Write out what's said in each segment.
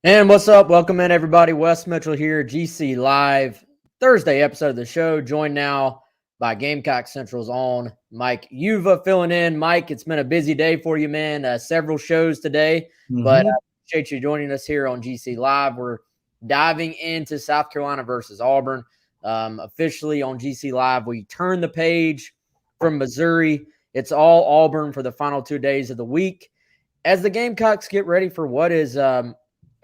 And what's up? Welcome in, everybody. Wes Mitchell here, GC Live, Thursday episode of the show. Joined now by Gamecock Central's own Mike Yuva filling in. Mike, it's been a busy day for you, man. Several shows today, but I appreciate you joining us here on GC Live. We're diving into South Carolina versus Auburn. Officially on GC Live, we turn the page from Missouri. It's all Auburn for the final 2 days of the week as the Gamecocks get ready for what is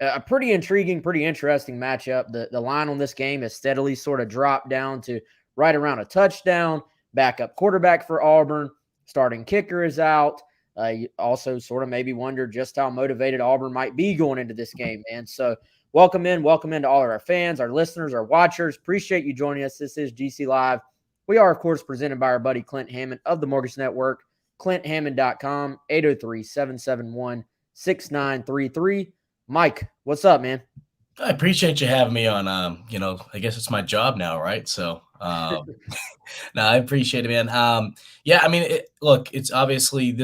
a pretty intriguing, pretty interesting matchup. The line on this game has steadily sort of dropped down to right around a touchdown. Backup quarterback for Auburn. Starting kicker is out. You also sort of maybe wonder just how motivated Auburn might be going into this game, man. So welcome in to all of our fans, our listeners, our watchers. Appreciate you joining us. This is GC Live. We are, of course, presented by our buddy Clint Hammond of the Mortgage Network, ClintHammond.com, 803-771-6933. Mike, what's up, man? I appreciate you having me on. I guess it's my job now, right? So, no, I appreciate it, man. Look, it's obviously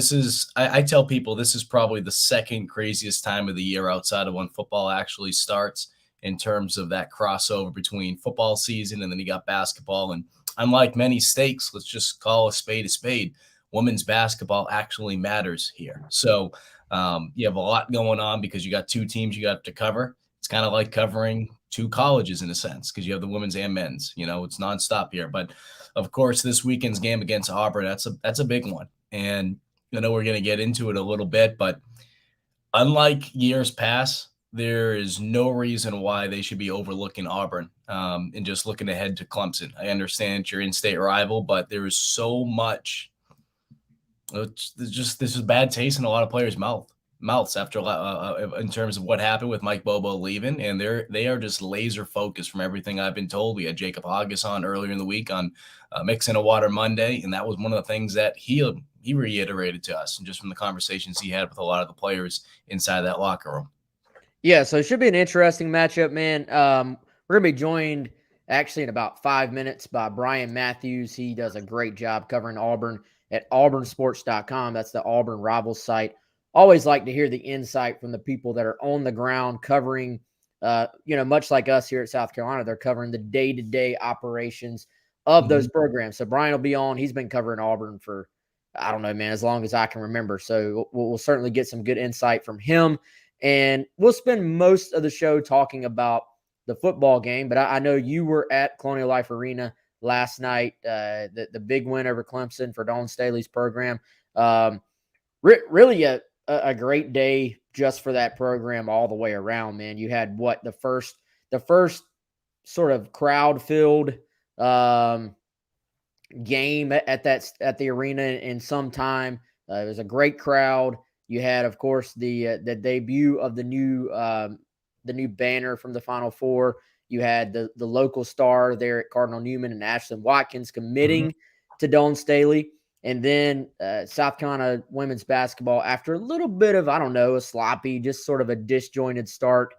I tell people this is probably the second craziest time of the year outside of when football actually starts in terms of that crossover between football season and then you got basketball. And unlike many stakes, let's just call a spade. Women's basketball actually matters here. So, you have a lot going on because you got two teams you got to cover. It's kind of like covering two colleges in a sense because you have the women's and men's. It's nonstop here. But of course, this weekend's game against Auburn, that's a big one. And I know we're going to get into it a little bit, but unlike years past, there is no reason why they should be overlooking Auburn and just looking ahead to Clemson. I understand you're in-state rival, but there is so much. This is bad taste in a lot of players' mouths after in terms of what happened with Mike Bobo leaving, and they are just laser focused from everything I've been told. We had Jacob August on earlier in the week on Mixing a Water Monday, and that was one of the things that he reiterated to us, and just from the conversations he had with a lot of the players inside that locker room. Yeah, so it should be an interesting matchup, man. We're gonna be joined actually in about 5 minutes by Bryan Matthews. He does a great job covering Auburn at auburnsports.com. That's the Auburn Rivals site. Always like to hear the insight from the people that are on the ground covering, much like us here at South Carolina, they're covering the day-to-day operations of those programs. So Bryan will be on. He's been covering Auburn for, I don't know, man, as long as I can remember. So we'll certainly get some good insight from him. And we'll spend most of the show talking about the football game. But I know you were at Colonial Life Arena last night, the big win over Clemson for Dawn Staley's program. Really a great day just for that program all the way around, man. You had the first sort of crowd-filled game at the arena in some time. It was a great crowd. You had, of course, the debut of the new banner from the Final Four. You had the local star there at Cardinal Newman and Ashlyn Watkins committing to Dawn Staley. And then South Carolina women's basketball, after a little bit of, I don't know, a sloppy, just sort of a disjointed start,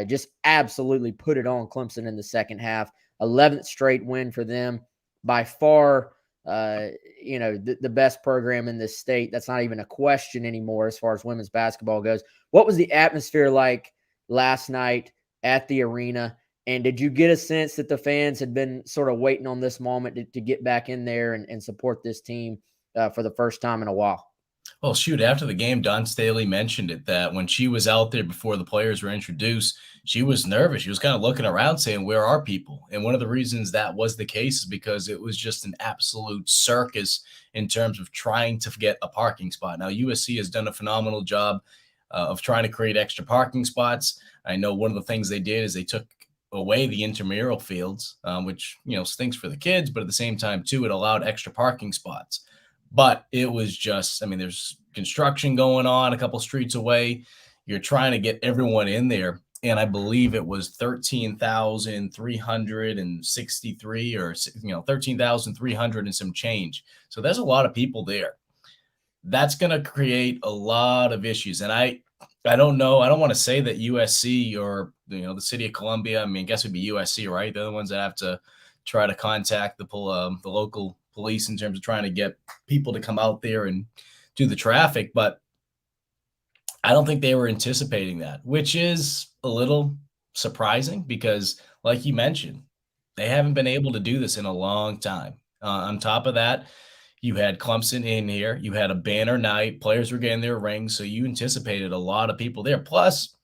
just absolutely put it on Clemson in the second half. 11th straight win for them. By far, the best program in this state. That's not even a question anymore as far as women's basketball goes. What was the atmosphere like last night at the arena? And did you get a sense that the fans had been sort of waiting on this moment to get back in there and support this team for the first time in a while? Well, shoot, after the game, Dawn Staley mentioned it, that when she was out there before the players were introduced, she was nervous. She was kind of looking around saying, where are people? And one of the reasons that was the case is because it was just an absolute circus in terms of trying to get a parking spot. Now, USC has done a phenomenal job of trying to create extra parking spots. I know one of the things they did is they took away the intramural fields, which, stinks for the kids, but at the same time, too, it allowed extra parking spots. But it was just, there's construction going on a couple streets away. You're trying to get everyone in there. And I believe it was 13,363 or, 13,300 and some change. So there's a lot of people there. That's going to create a lot of issues. And I don't know. I don't want to say that USC or, the city of Columbia, I guess it'd be USC, right? They're the ones that have to try to contact the local police in terms of trying to get people to come out there and do the traffic. But I don't think they were anticipating that, which is a little surprising because, like you mentioned, they haven't been able to do this in a long time. On top of that, you had Clemson in here. You had a banner night. Players were getting their rings, so you anticipated a lot of people there. Plus,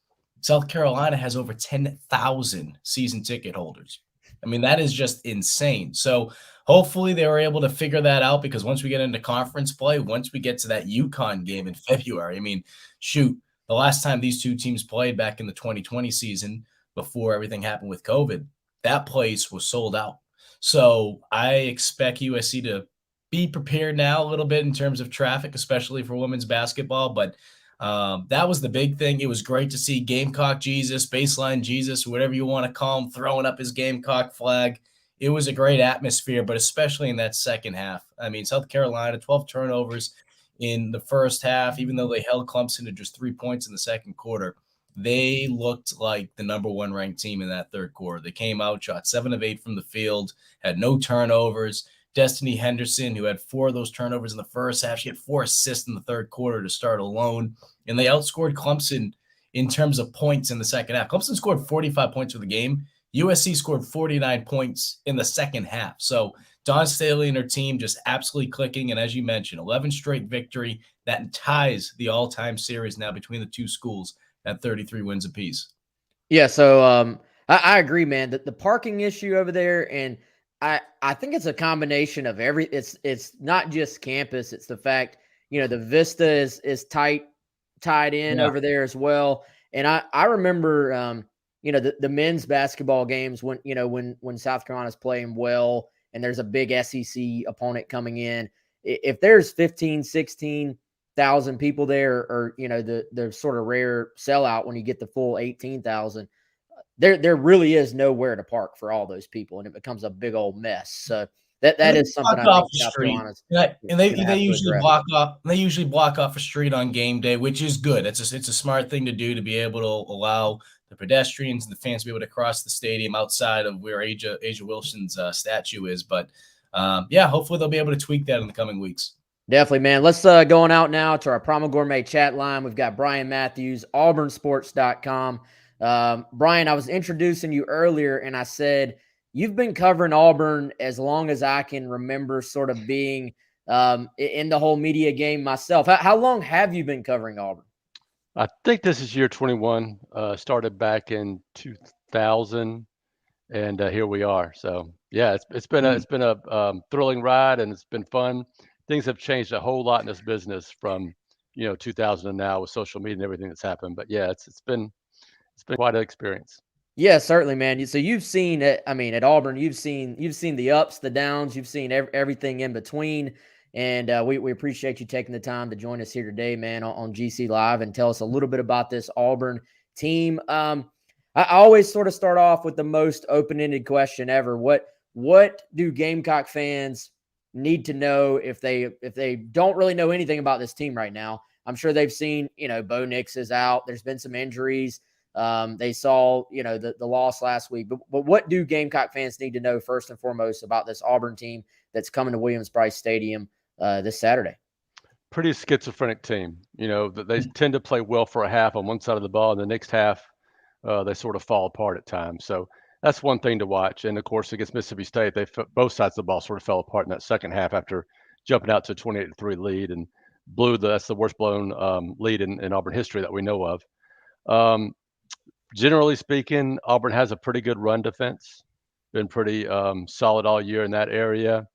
South Carolina has over 10,000 season ticket holders. I mean, that is just insane. So hopefully they were able to figure that out because once we get into conference play, once we get to that UConn game in February, I mean, shoot, the last time these two teams played back in the 2020 season before everything happened with COVID, that place was sold out. So I expect USC to be prepared now a little bit in terms of traffic, especially for women's basketball. But that was the big thing. It was great to see Gamecock Jesus, Baseline Jesus, whatever you want to call him, throwing up his Gamecock flag. It was a great atmosphere, but especially in that second half. I mean, South Carolina, 12 turnovers in the first half, even though they held Clemson to just 3 points in the second quarter. They looked like the number one ranked team in that third quarter. They came out, shot 7 of 8 from the field, had no turnovers. Destiny Henderson, who had 4 of those turnovers in the first half, she had 4 assists in the third quarter to start alone. And they outscored Clemson in terms of points in the second half. Clemson scored 45 points for the game. USC scored 49 points in the second half. So Dawn Staley and her team just absolutely clicking. And as you mentioned, 11 straight victory that ties the all-time series now between the two schools at 33 wins apiece. Yeah, so I agree, man. That the parking issue over there, and I think it's a combination of it's not just campus. It's the fact the vista is tied in Yeah. over there as well. And I remember the men's basketball games when South Carolina's playing well and there's a big SEC opponent coming in. If there's 15, 16,000 people there, or the sort of rare sellout when you get the full 18,000, there really is nowhere to park for all those people, and it becomes a big old mess. So that And they is something block I off think the South street. Carolina's And going to they have to usually address. block off a street on game day, which is good. It's a smart thing to do to be able to allow the pedestrians and the fans to be able to cross the stadium outside of where Asia Wilson's statue is. But yeah, hopefully they'll be able to tweak that in the coming weeks. Definitely, man. Let's going out now to our Primal Gourmet chat line. We've got Bryan Matthews, auburnsports.com. Bryan, I was introducing you earlier, and I said you've been covering Auburn as long as I can remember, sort of being in the whole media game myself. How long have you been covering Auburn? I think this is year 21. Started back in 2000, and here we are. So yeah, it's been a thrilling ride, and it's been fun. Things have changed a whole lot in this business from 2000 and now with social media and everything that's happened. But yeah, it's been quite an experience. Yeah, certainly, man. So you've seen it. I mean, at Auburn, you've seen the ups, the downs. You've seen everything in between. And we appreciate you taking the time to join us here today, man, on GC Live and tell us a little bit about this Auburn team. I always sort of start off with the most open-ended question ever. What do Gamecock fans need to know if they don't really know anything about this team right now? I'm sure they've seen, Bo Nix is out. There's been some injuries. They saw, the loss last week. But what do Gamecock fans need to know first and foremost about this Auburn team that's coming to Williams-Brice Stadium this Saturday? Pretty schizophrenic team. They tend to play well for a half on one side of the ball, and the next half they sort of fall apart at times. So that's one thing to watch. And of course, against Mississippi State, both sides of the ball sort of fell apart in that second half after jumping out to a 28-3 lead and that's the worst blown lead in Auburn history that we know of. Generally speaking, Auburn has a pretty good run defense. Been pretty solid all year in that area.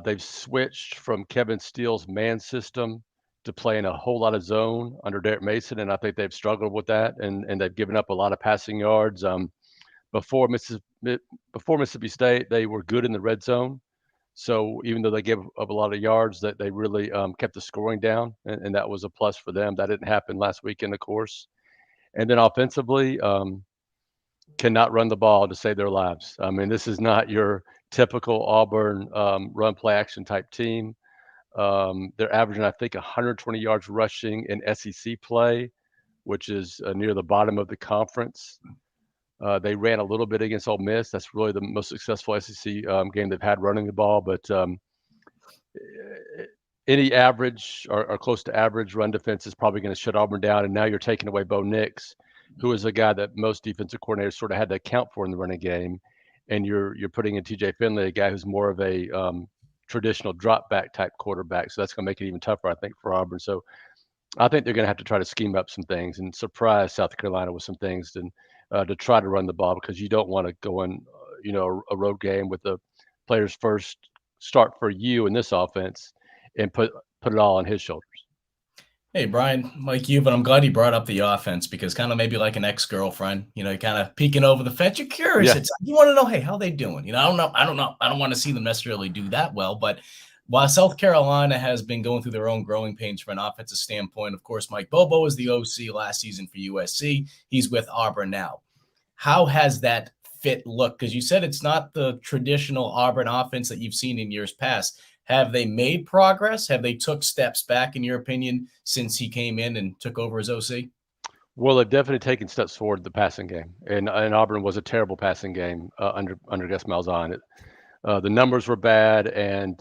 They've switched from Kevin Steele's man system to playing a whole lot of zone under Derek Mason, and I think they've struggled with that, and they've given up a lot of passing yards. Before Mississippi State, they were good in the red zone. So even though they gave up a lot of yards, that they really kept the scoring down, and that was a plus for them. That didn't happen last weekend, of course. And then offensively, cannot run the ball to save their lives. I mean, this is not your typical Auburn run play action type team. They're averaging, I think, 120 yards rushing in SEC play, which is near the bottom of the conference. They ran a little bit against Ole Miss. That's really the most successful SEC game they've had running the ball. But any average or close to average run defense is probably going to shut Auburn down. And now you're taking away Bo Nix, who is a guy that most defensive coordinators sort of had to account for in the running game, and you're putting in TJ Finley, a guy who's more of a traditional drop back type quarterback. So that's going to make it even tougher, I think, for Auburn. So I think they're going to have to try to scheme up some things and surprise South Carolina with some things and to try to run the ball, because you don't want to go in, a road game with the players first start for you in this offense and put it all on his shoulders. Hey, Brian, Mike, but I'm glad you brought up the offense, because kind of maybe like an ex-girlfriend, kind of peeking over the fence. You're curious. Yeah. You want to know, hey, how they doing? I don't know. I don't want to see them necessarily do that well, but while South Carolina has been going through their own growing pains from an offensive standpoint, of course, Mike Bobo was the OC last season for USC. He's with Auburn now. How has that fit look? Because you said it's not the traditional Auburn offense that you've seen in years past. Have they made progress? Have they took steps back, in your opinion, since he came in and took over as OC? Well, they've definitely taken steps forward in the passing game, and Auburn was a terrible passing game under Gus Malzahn. The numbers were bad, and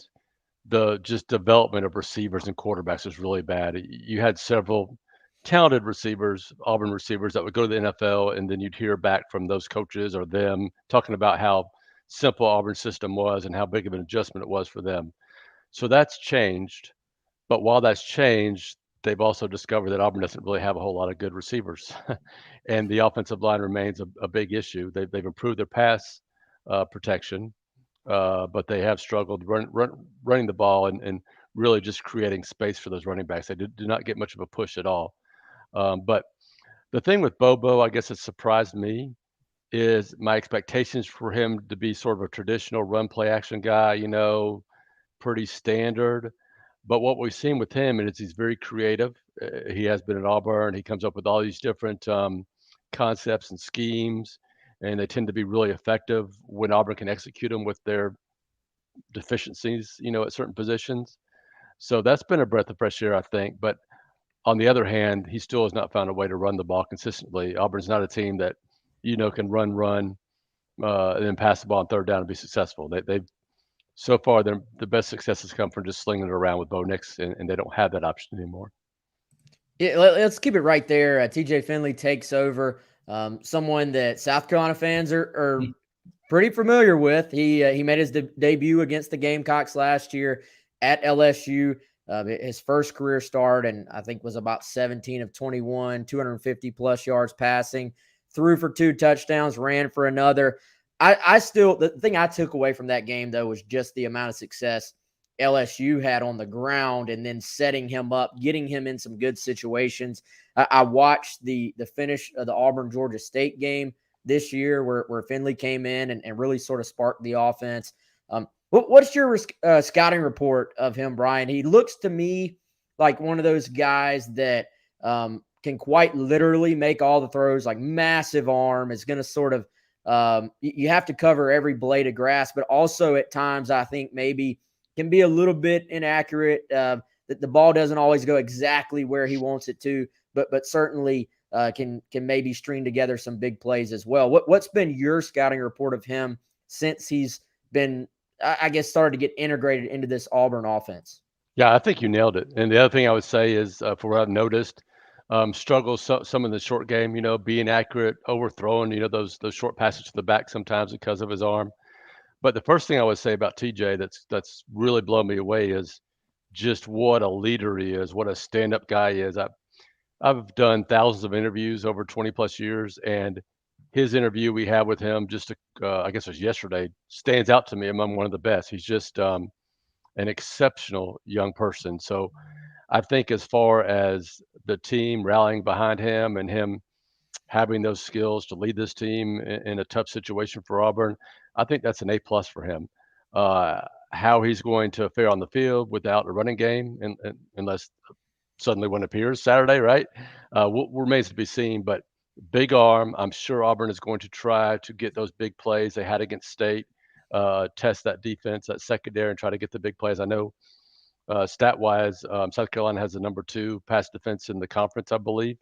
the just development of receivers and quarterbacks was really bad. You had several talented receivers, Auburn receivers, that would go to the NFL, and then you'd hear back from those coaches or them talking about how simple Auburn's system was and how big of an adjustment it was for them. So that's changed. But while that's changed, they've also discovered that Auburn doesn't really have a whole lot of good receivers. And the offensive line remains a big issue. They've improved their pass protection, but they have struggled running the ball and really just creating space for those running backs. They do not get much of a push at all. But the thing with Bobo, I guess it surprised me, is my expectations for him to be sort of a traditional run play action guy, pretty standard. But what we've seen with him is he's very creative. He has been at Auburn. He comes up with all these different concepts and schemes, and they tend to be really effective when Auburn can execute them with their deficiencies, at certain positions. So that's been a breath of fresh air, I think. But on the other hand, he still has not found a way to run the ball consistently. Auburn's not a team that, can run, and then pass the ball on third down and be successful. They've so far, the best success has come from just slinging it around with Bo Nix, and they don't have that option anymore. Yeah, let's keep it right there. TJ Finley takes over, someone that South Carolina fans are pretty familiar with. He made his debut against the Gamecocks last year at LSU. His first career start, and I think was about 17 of 21, 250 plus yards passing, threw for 2 touchdowns, ran for another. The thing I took away from that game, though, was just the amount of success LSU had on the ground, and then setting him up, getting him in some good situations. I watched the finish of the Auburn Georgia State game this year, where Finley came in and really sort of sparked the offense. What's your scouting report of him, Brian? He looks to me like one of those guys that can quite literally make all the throws, like massive arm, is going to sort of you have to cover every blade of grass, but also at times I think maybe can be a little bit inaccurate. That the ball doesn't always go exactly where he wants it to, but certainly can maybe string together some big plays as well. What's been your scouting report of him since he's been, I guess, started to get integrated into this Auburn offense? Yeah, I think you nailed it. And the other thing I would say is, for what I've noticed, struggles some in the short game, being accurate, overthrowing, those short passes to the back sometimes because of his arm. But the first thing I would say about TJ that's really blown me away is just what a leader he is, what a stand-up guy he is. I've done thousands of interviews over 20 plus years, and his interview we had with him I guess it was yesterday, stands out to me among one of the best. He's just an exceptional young person. So I think as far as the team rallying behind him and him having those skills to lead this team in a tough situation for Auburn, I think that's an A+ for him. How he's going to fare on the field without a running game, and unless suddenly one appears Saturday, right? Remains to be seen. But big arm, I'm sure Auburn is going to try to get those big plays they had against State, test that defense, that secondary, and try to get the big plays. I know stat-wise, South Carolina has the number 2 pass defense in the conference, I believe.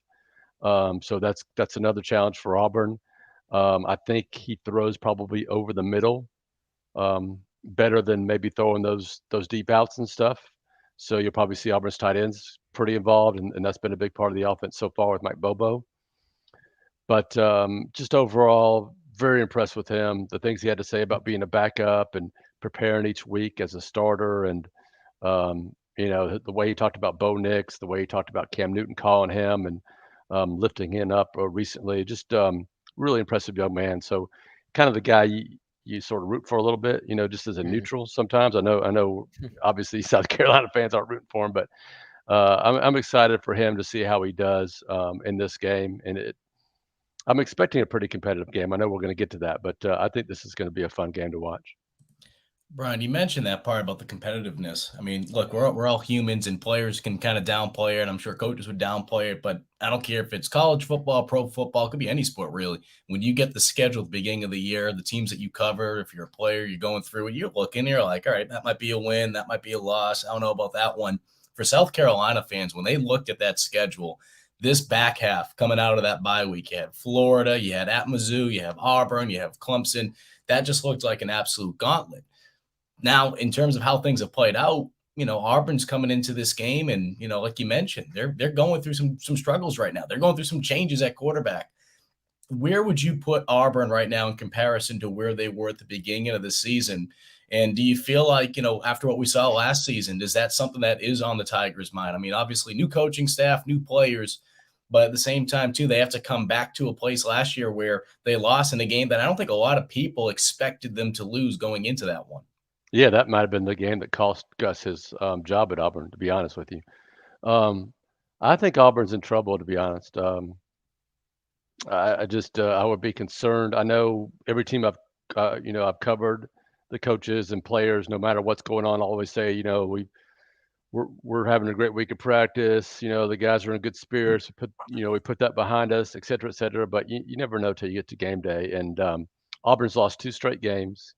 So that's another challenge for Auburn. I think he throws probably over the middle, better than maybe throwing those deep outs and stuff. So you'll probably see Auburn's tight ends pretty involved, and that's been a big part of the offense so far with Mike Bobo. But just overall, very impressed with him. The things he had to say about being a backup and preparing each week as a starter, and the way he talked about Bo Nix, the way he talked about Cam Newton calling him and lifting him up recently. Just really impressive young man. So kind of the guy you sort of root for a little bit, just as a neutral sometimes. I know obviously South Carolina fans aren't rooting for him, but I'm excited for him to see how he does in this game. And I'm expecting a pretty competitive game. I know we're going to get to that, but I think this is going to be a fun game to watch. Brian, you mentioned that part about the competitiveness. I mean, look, we're all humans, and players can kind of downplay it. And I'm sure coaches would downplay it, but I don't care if it's college football, pro football, it could be any sport really. When you get the schedule at the beginning of the year, the teams that you cover, if you're a player, you're going through it, you're looking, you're like, all right, that might be a win, that might be a loss. I don't know about that one. For South Carolina fans, when they looked at that schedule, this back half coming out of that bye week, you had Florida, you had at Mizzou, you have Auburn, you have Clemson. That just looked like an absolute gauntlet. Now, in terms of how things have played out, Auburn's coming into this game, and like you mentioned, they're going through some struggles right now. They're going through some changes at quarterback. Where would you put Auburn right now in comparison to where they were at the beginning of the season? And do you feel like, after what we saw last season, is that something that is on the Tigers' mind? I mean, obviously, new coaching staff, new players, but at the same time, too, they have to come back to a place last year where they lost in a game that I don't think a lot of people expected them to lose going into that one. Yeah, that might have been the game that cost Gus his job at Auburn, to be honest with you. I think Auburn's in trouble, to be honest. I would be concerned. I know every team I've covered, the coaches and players, no matter what's going on, always say, we're having a great week of practice. The guys are in good spirits. We put that behind us, et cetera, et cetera. But you never know till you get to game day. And Auburn's lost 2 straight games.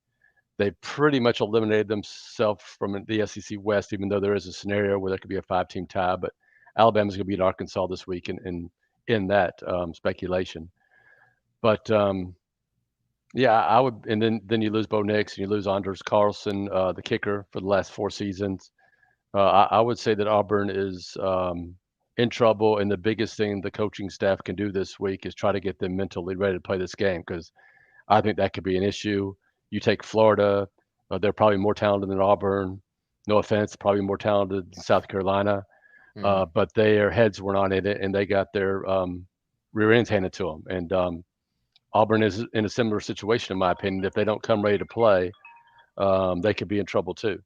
They pretty much eliminated themselves from the SEC West, even though there is a scenario where there could be a 5-team tie. But Alabama's going to beat Arkansas this week in that speculation. But yeah, I would. And then you lose Bo Nix and you lose Anders Carlson, the kicker, for the last 4 seasons. I would say that Auburn is in trouble, and the biggest thing the coaching staff can do this week is try to get them mentally ready to play this game, because I think that could be an issue. You take Florida, they're probably more talented than Auburn. No offense, probably more talented than South Carolina, but their heads were not in it, and they got their rear ends handed to them. And Auburn is in a similar situation, in my opinion. If they don't come ready to play, they could be in trouble too.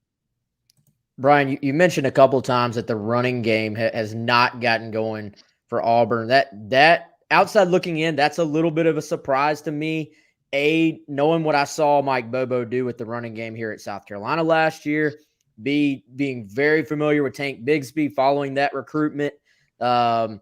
Brian, you mentioned a couple of times that the running game has not gotten going for Auburn. That outside looking in, that's a little bit of a surprise to me. Knowing what I saw Mike Bobo do with the running game here at South Carolina last year, being very familiar with Tank Bigsby following that recruitment. First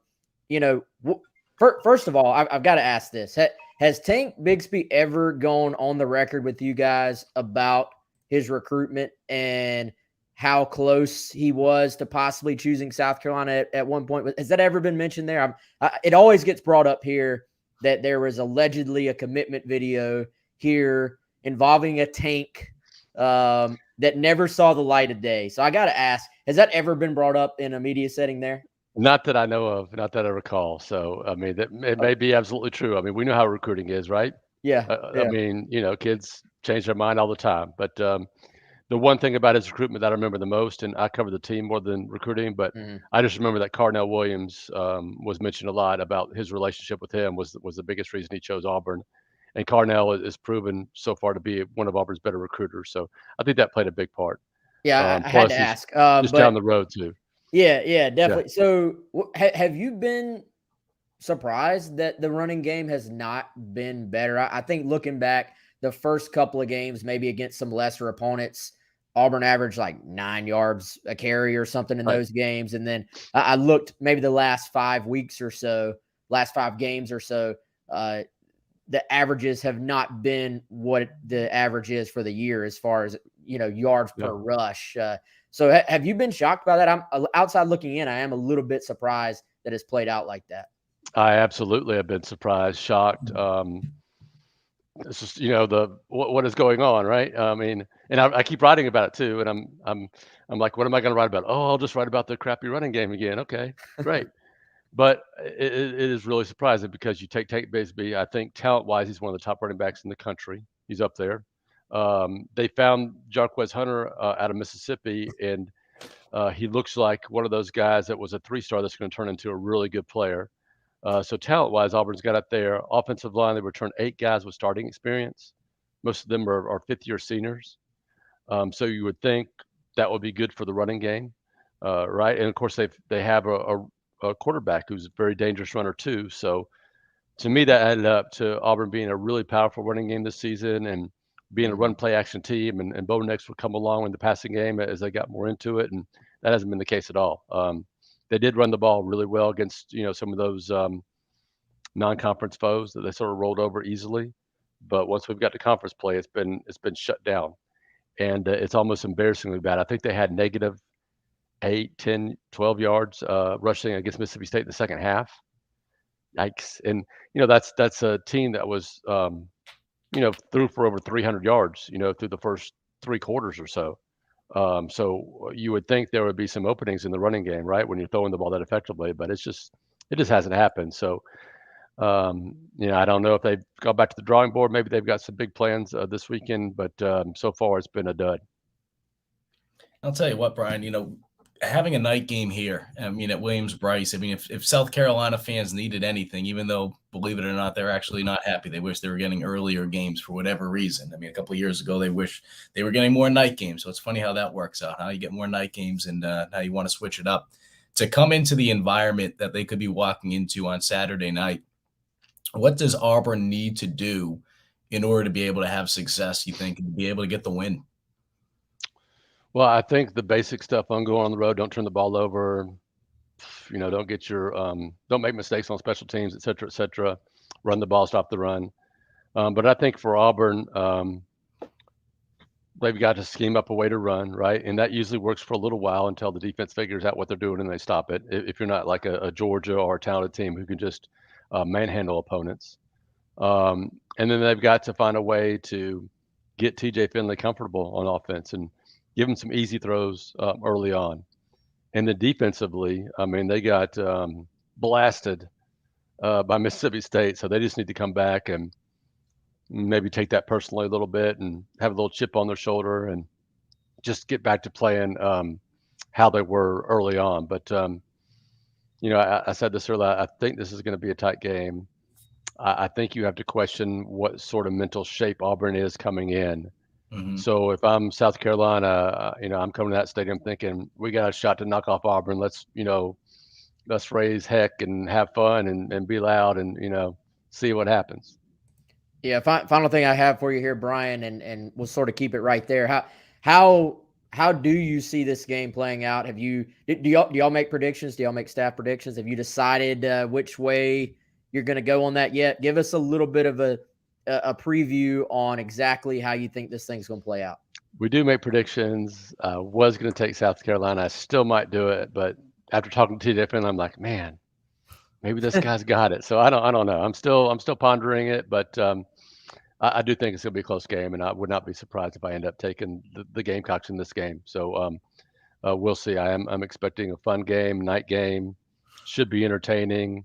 of all, I've got to ask this. Has Tank Bigsby ever gone on the record with you guys about his recruitment and how close he was to possibly choosing South Carolina at one point? Has that ever been mentioned there? It always gets brought up here that there was allegedly a commitment video here involving a Tank that never saw the light of day. So I got to ask, has that ever been brought up in a media setting there? Not that I know of, not that I recall. So, I mean, it may be absolutely true. I mean, we know how recruiting is, right? Yeah. I mean, kids change their mind all the time. But the one thing about his recruitment that I remember the most, and I cover the team more than recruiting, but I just remember that Carnell Williams was mentioned a lot about his relationship with him was the biggest reason he chose Auburn. And Carnell is proven so far to be one of Auburn's better recruiters. So I think that played a big part. Yeah, I had to ask. Just down the road too. Yeah, definitely. Yeah. So have you been surprised that the running game has not been better? I think looking back, the first couple of games, maybe against some lesser opponents, Auburn averaged like 9 yards a carry or something in those games. And then I looked maybe the last 5 weeks or so, last 5 games or so, the averages have not been what the average is for the year as far as, yards per rush. So have you been shocked by that? I'm outside looking in. I am a little bit surprised that it's played out like that. I absolutely have been surprised, shocked. It's just, what is going on, right? I mean, And I keep writing about it too. And I'm like, what am I going to write about? Oh, I'll just write about the crappy running game again. Okay, great. But it is really surprising because you take Tate Bisbee. I think talent-wise, he's one of the top running backs in the country. He's up there. They found Jarquez Hunter out of Mississippi, and he looks like one of those guys that was a 3-star that's going to turn into a really good player. So talent-wise, Auburn's got up there. Offensive line, they returned 8 guys with starting experience. Most of them are fifth-year seniors. So you would think that would be good for the running game, right? And of course, they have a quarterback who's a very dangerous runner too. So to me, that added up to Auburn being a really powerful running game this season and being a run play action team. And Bo Nix would come along in the passing game as they got more into it, and that hasn't been the case at all. They did run the ball really well against some of those non-conference foes that they sort of rolled over easily. But once we've got to conference play, it's been shut down, and it's almost embarrassingly bad. I think they had negative 8, 10, 12 yards rushing against Mississippi State in the second half. Yikes! And that's a team that was threw for over 300 yards through the first 3 quarters or so. So you would think there would be some openings in the running game, right, when you're throwing the ball that effectively, but it just hasn't happened. So I don't know if they've gone back to the drawing board. Maybe they've got some big plans this weekend, but so far it's been a dud. I'll tell you what, Brian, having a night game here, at Williams-Brice, if South Carolina fans needed anything, even though, believe it or not, they're actually not happy. They wish they were getting earlier games for whatever reason. A couple of years ago, they wish they were getting more night games. So it's funny how that works out, how you get more night games and how you want to switch it up. To come into the environment that they could be walking into on Saturday night, what does Auburn need to do in order to be able to have success, you think, and to be able to get the win? Well, I think the basic stuff on going on the road, don't turn the ball over, don't get your don't make mistakes on special teams, et cetera, run the ball, stop the run. But I think for Auburn, they've got to scheme up a way to run, right? And that usually works for a little while until the defense figures out what they're doing and they stop it. If you're not like a Georgia or a talented team who can just manhandle opponents. And then they've got to find a way to get TJ Finley comfortable on offense and give him some easy throws early on. And then defensively, they got blasted by Mississippi State. So they just need to come back and maybe take that personally a little bit and have a little chip on their shoulder and just get back to playing how they were early on. But, I said this earlier, I think this is going to be a tight game. I think you have to question what sort of mental shape Auburn is coming in. Mm-hmm. So if I'm South Carolina, I'm coming to that stadium thinking we got a shot to knock off Auburn. Let's raise heck and have fun and be loud and, see what happens. Yeah. Final thing I have for you here, Brian, and we'll sort of keep it right there. How do you see this game playing out? Do y'all make predictions? Do y'all make staff predictions? Have you decided which way you're going to go on that yet? Give us a little bit of a preview on exactly how you think this thing's going to play out. We do make predictions. Was going to take South Carolina. I still might do it, but after talking to TJ Finley, I'm like, man, maybe this guy's got it. So I don't know. I'm still pondering it, but I do think it's going to be a close game, and I would not be surprised if I end up taking the Gamecocks in this game. So we'll see. I'm expecting a fun game, night game. Should be entertaining.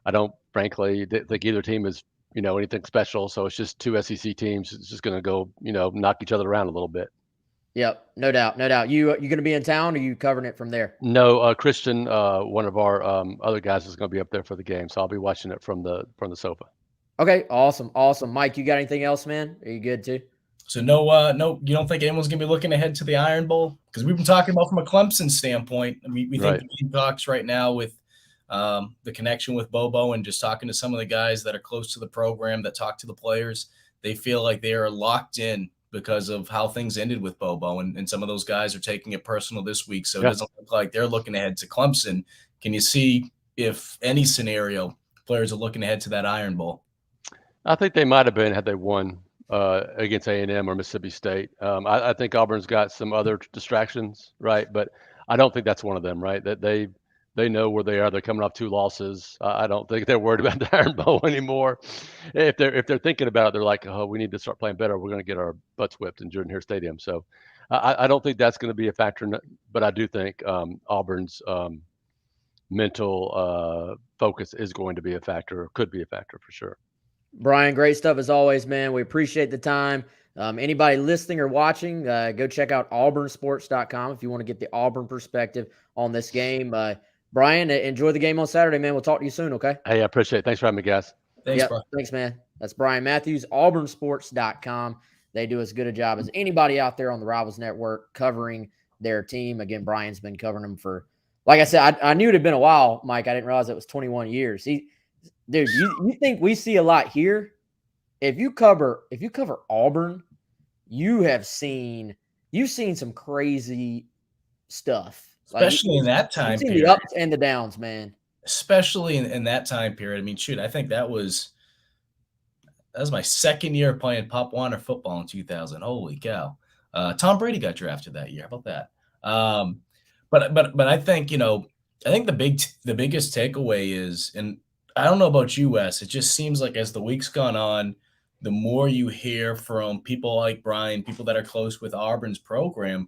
I don't, frankly, think either team is anything special. So it's just 2 SEC teams. It's just going to go, knock each other around a little bit. Yep, no doubt. You going to be in town, or are you covering it from there? No, Christian, one of our other guys, is going to be up there for the game, so I'll be watching it from the sofa. Okay, awesome. Mike, you got anything else, man? Are you good too? So no, you don't think anyone's going to be looking ahead to the Iron Bowl? Because we've been talking about from a Clemson standpoint. We think the Gamecocks right now with the connection with Bobo and just talking to some of the guys that are close to the program that talk to the players, they feel like they are locked in because of how things ended with Bobo. And some of those guys are taking it personal this week. So It doesn't look like they're looking ahead to Clemson. Can you see if any scenario players are looking ahead to that Iron Bowl? I think they might have been had they won against A&M or Mississippi State. I think Auburn's got some other distractions, right? But I don't think that's one of them, right? That They know where they are. They're coming off 2 losses. I don't think they're worried about the Iron Bowl anymore. If they're thinking about it, they're like, oh, we need to start playing better. We're going to get our butts whipped in Jordan Hare Stadium. So I don't think that's going to be a factor. But I do think Auburn's mental focus is going to be a factor, or could be a factor for sure. Bryan, great stuff as always, man. We appreciate the time. Anybody listening or watching, go check out auburnsports.com if you want to get the Auburn perspective on this game. Bryan, enjoy the game on Saturday, man. We'll talk to you soon, okay? Hey, I appreciate it. Thanks for having me, guys. Thanks, bro. Thanks, man. That's Bryan Matthews, auburnsports.com. They do as good a job as anybody out there on the Rivals Network covering their team. Again, Bryan's been covering them for, like I said, I knew it had been a while, Mike. I didn't realize it was 21 years. Dude, you think we see a lot here? If you cover Auburn, you've seen some crazy stuff. Especially in that time you've seen period. the ups and the downs, man. Especially in that time period. I mean, shoot, I think that was my second year playing Pop Warner football in 2000. Holy cow. Tom Brady got drafted that year. How about that? But I think, I think the biggest takeaway is, and I don't know about you, Wes, it just seems like as the week's gone on, the more you hear from people like Bryan, people that are close with Auburn's program,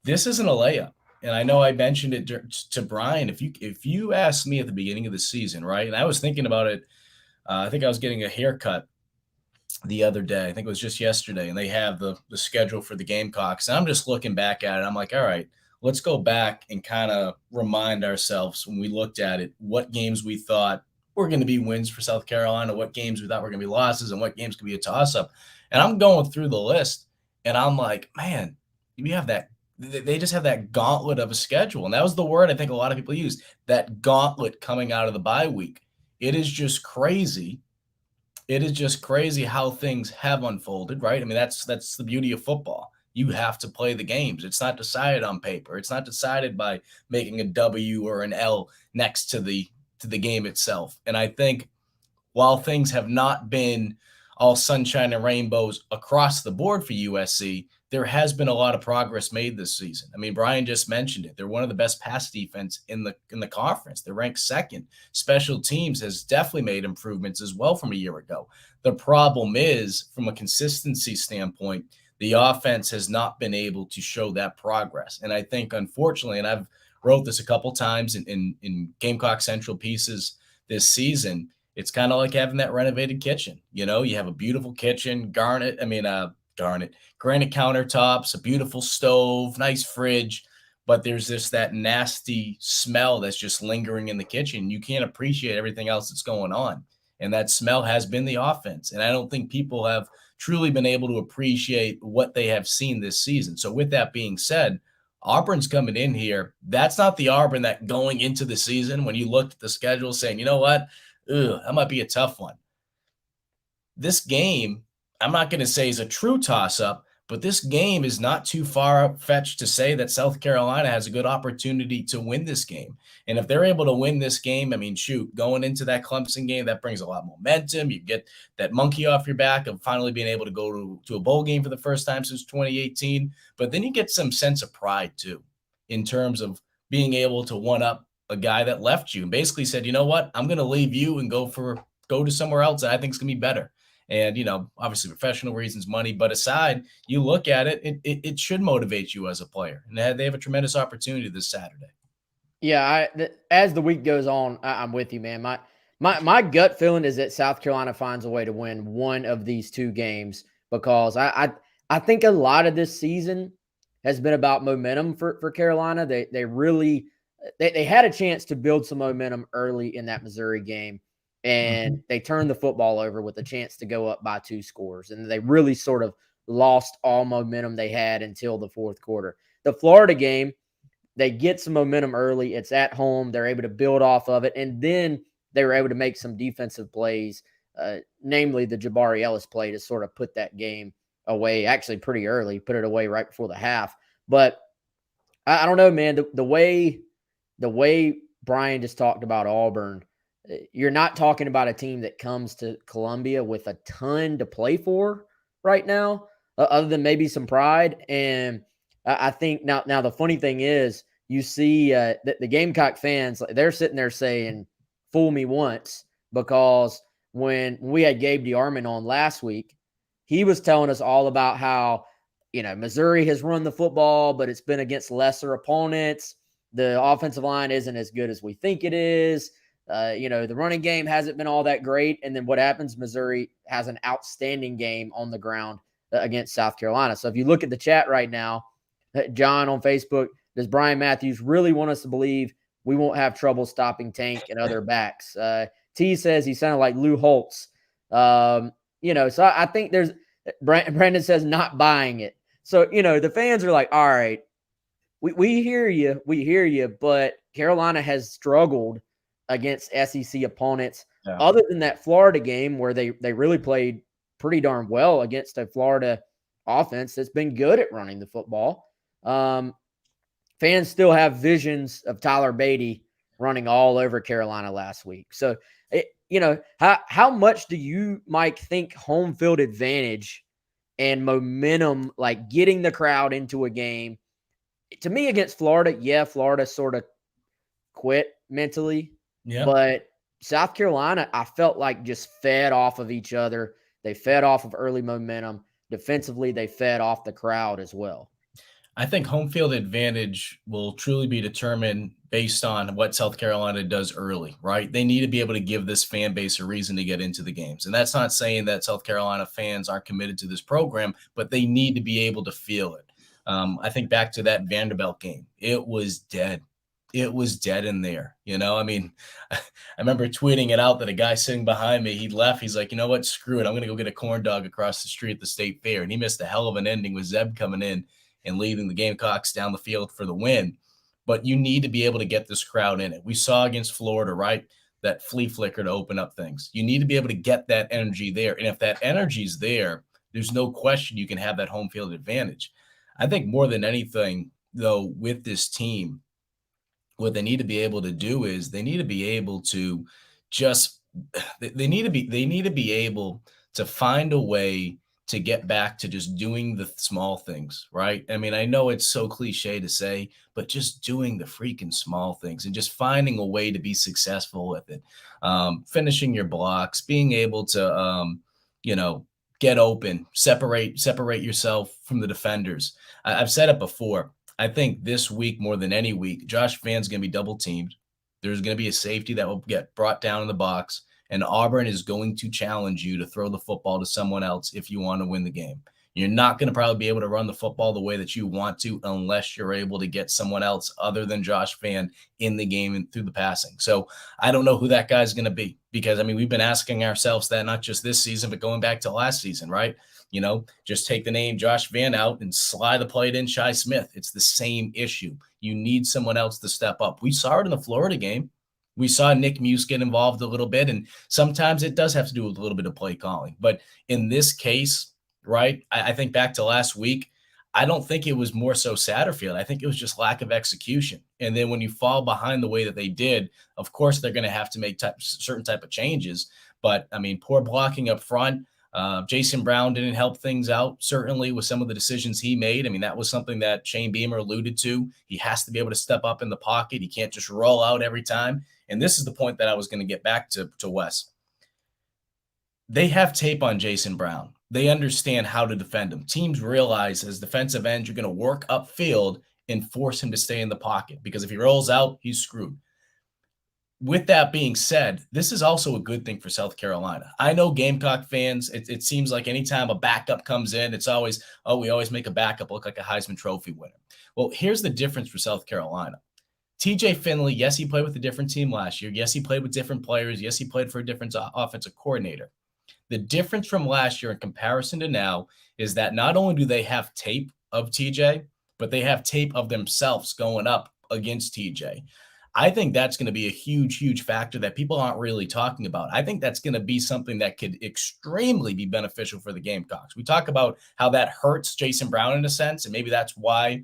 this isn't a layup. And I know I mentioned it to Bryan. If you asked me at the beginning of the season, right, and I was thinking about it, I think I was getting a haircut the other day. I think it was just yesterday, and they have the schedule for the Gamecocks. And I'm just looking back at it. I'm like, all right, let's go back and kind of remind ourselves when we looked at it, what games we thought were going to be wins for South Carolina, what games we thought were going to be losses, and what games could be a toss-up. And I'm going through the list, and I'm like, man, we have that. They just have that gauntlet of a schedule. And that was the word I think a lot of people used, that gauntlet coming out of the bye week. It is just crazy. It is just crazy how things have unfolded, right? I mean, that's the beauty of football. You have to play the games. It's not decided on paper. It's not decided by making a W or an L next to the game itself. And I think while things have not been all sunshine and rainbows across the board for USC, there has been a lot of progress made this season. I mean, Bryan just mentioned it. They're one of the best pass defense in the conference. They're ranked second. Special teams has definitely made improvements as well from a year ago. The problem is, from a consistency standpoint, the offense has not been able to show that progress. And I think, unfortunately, and I've wrote this a couple times in Gamecock Central pieces this season, it's kind of like having that renovated kitchen. You have a beautiful kitchen, granite countertops, a beautiful stove, nice fridge, but there's that nasty smell that's just lingering in the kitchen. You can't appreciate everything else that's going on. And that smell has been the offense. And I don't think people have truly been able to appreciate what they have seen this season. So with that being said, Auburn's coming in here. That's not the Auburn that going into the season, when you looked at the schedule saying, you know what, that might be a tough one. This game, I'm not going to say is a true toss-up, but this game is not too far-fetched to say that South Carolina has a good opportunity to win this game. And if they're able to win this game, I mean, shoot, going into that Clemson game, that brings a lot of momentum. You get that monkey off your back of finally being able to go to a bowl game for the first time since 2018. But then you get some sense of pride, too, in terms of being able to one-up a guy that left you and basically said, you know what, I'm going to leave you and go to somewhere else that I think is going to be better. And, obviously professional reasons, money, but aside, you look at it, it should motivate you as a player. And they have a tremendous opportunity this Saturday. Yeah, as the week goes on, I'm with you, man. My gut feeling is that South Carolina finds a way to win one of these two games, because I think a lot of this season has been about momentum for Carolina. They really had a chance to build some momentum early in that Missouri game, and they turned the football over with a chance to go up by 2 scores. And they really sort of lost all momentum they had until the fourth quarter. The Florida game, they get some momentum early. It's at home. They're able to build off of it. And then they were able to make some defensive plays, namely the Jabari Ellis play to sort of put that game away, actually pretty early, put it away right before the half. But I don't know, man, the way Bryan just talked about Auburn, you're not talking about a team that comes to Columbia with a ton to play for right now, other than maybe some pride. And I think now the funny thing is, you see the Gamecock fans, they're sitting there saying, fool me once, because when we had Gabe DeArmond on last week, he was telling us all about how, Missouri has run the football, but it's been against lesser opponents. The offensive line isn't as good as we think it is. The running game hasn't been all that great. And then what happens? Missouri has an outstanding game on the ground against South Carolina. So if you look at the chat right now, John on Facebook, does Bryan Matthews really want us to believe we won't have trouble stopping Tank and other backs? T says he sounded like Lou Holtz. So I think there's Brandon says not buying it. So, the fans are like, all right, we hear you, but Carolina has struggled against SEC opponents. Yeah. Other than that Florida game where they really played pretty darn well against a Florida offense that's been good at running the football. Fans still have visions of Tyler Beatty running all over Carolina last week. So, how much do you, Mike, think home field advantage and momentum, like getting the crowd into a game? To me, against Florida, Florida sort of quit mentally. Yeah. But South Carolina, I felt like just fed off of each other. They fed off of early momentum. Defensively, they fed off the crowd as well. I think home field advantage will truly be determined based on what South Carolina does early, right? They need to be able to give this fan base a reason to get into the games. And that's not saying that South Carolina fans aren't committed to this program, but they need to be able to feel it. I think back to that Vanderbilt game. It was dead. It was dead in there. I remember tweeting it out that a guy sitting behind me, he left. He's like, you know what? Screw it. I'm going to go get a corn dog across the street at the State Fair. And he missed a hell of an ending with Zeb coming in and leading the Gamecocks down the field for the win. But you need to be able to get this crowd in it. We saw against Florida, right? That flea flicker to open up things. You need to be able to get that energy there. And if that energy's there, there's no question you can have that home field advantage. I think more than anything, though, with this team, what they need to be able to do is they need to be able to they need to be able to find a way to get back to just doing the small things, right? I mean, I know it's so cliche to say, but just doing the freaking small things and just finding a way to be successful with it. Finishing your blocks, being able to, get open, separate yourself from the defenders. I've said it before. I think this week, more than any week, Josh Van's going to be double teamed. There's going to be a safety that will get brought down in the box, and Auburn is going to challenge you to throw the football to someone else if you want to win the game. You're not going to probably be able to run the football the way that you want to unless you're able to get someone else other than Josh Van in the game and through the passing. So I don't know who that guy's going to be because, we've been asking ourselves that not just this season, but going back to last season, right? Just take the name Josh Van out and slide the plate in Shi Smith. It's the same issue. You need someone else to step up. We saw it in the Florida game. We saw Nick Muse get involved a little bit, and sometimes it does have to do with a little bit of play calling. But in this case, right, I think back to last week, I don't think it was more so Satterfield. I think it was just lack of execution. And then when you fall behind the way that they did, of course, they're going to have to make certain type of changes. But, poor blocking up front. Jason Brown didn't help things out, certainly, with some of the decisions he made. That was something that Shane Beamer alluded to. He has to be able to step up in the pocket. He can't just roll out every time. And this is the point that I was going to get back to Wes. They have tape on Jason Brown. They understand how to defend him. Teams realize as defensive ends, you're going to work upfield and force him to stay in the pocket because if he rolls out, he's screwed. With that being said, this is also a good thing for South Carolina. I know Gamecock fans, it seems like anytime a backup comes in, it's always, we always make a backup look like a Heisman Trophy winner. Well, here's the difference for South Carolina. TJ Finley, yes, he played with a different team last year. Yes, he played with different players. Yes, he played for a different offensive coordinator. The difference from last year in comparison to now is that not only do they have tape of TJ, but they have tape of themselves going up against TJ. I think that's going to be a huge, huge factor that people aren't really talking about. I think that's going to be something that could extremely be beneficial for the Gamecocks. We talk about how that hurts Jason Brown in a sense, and maybe that's why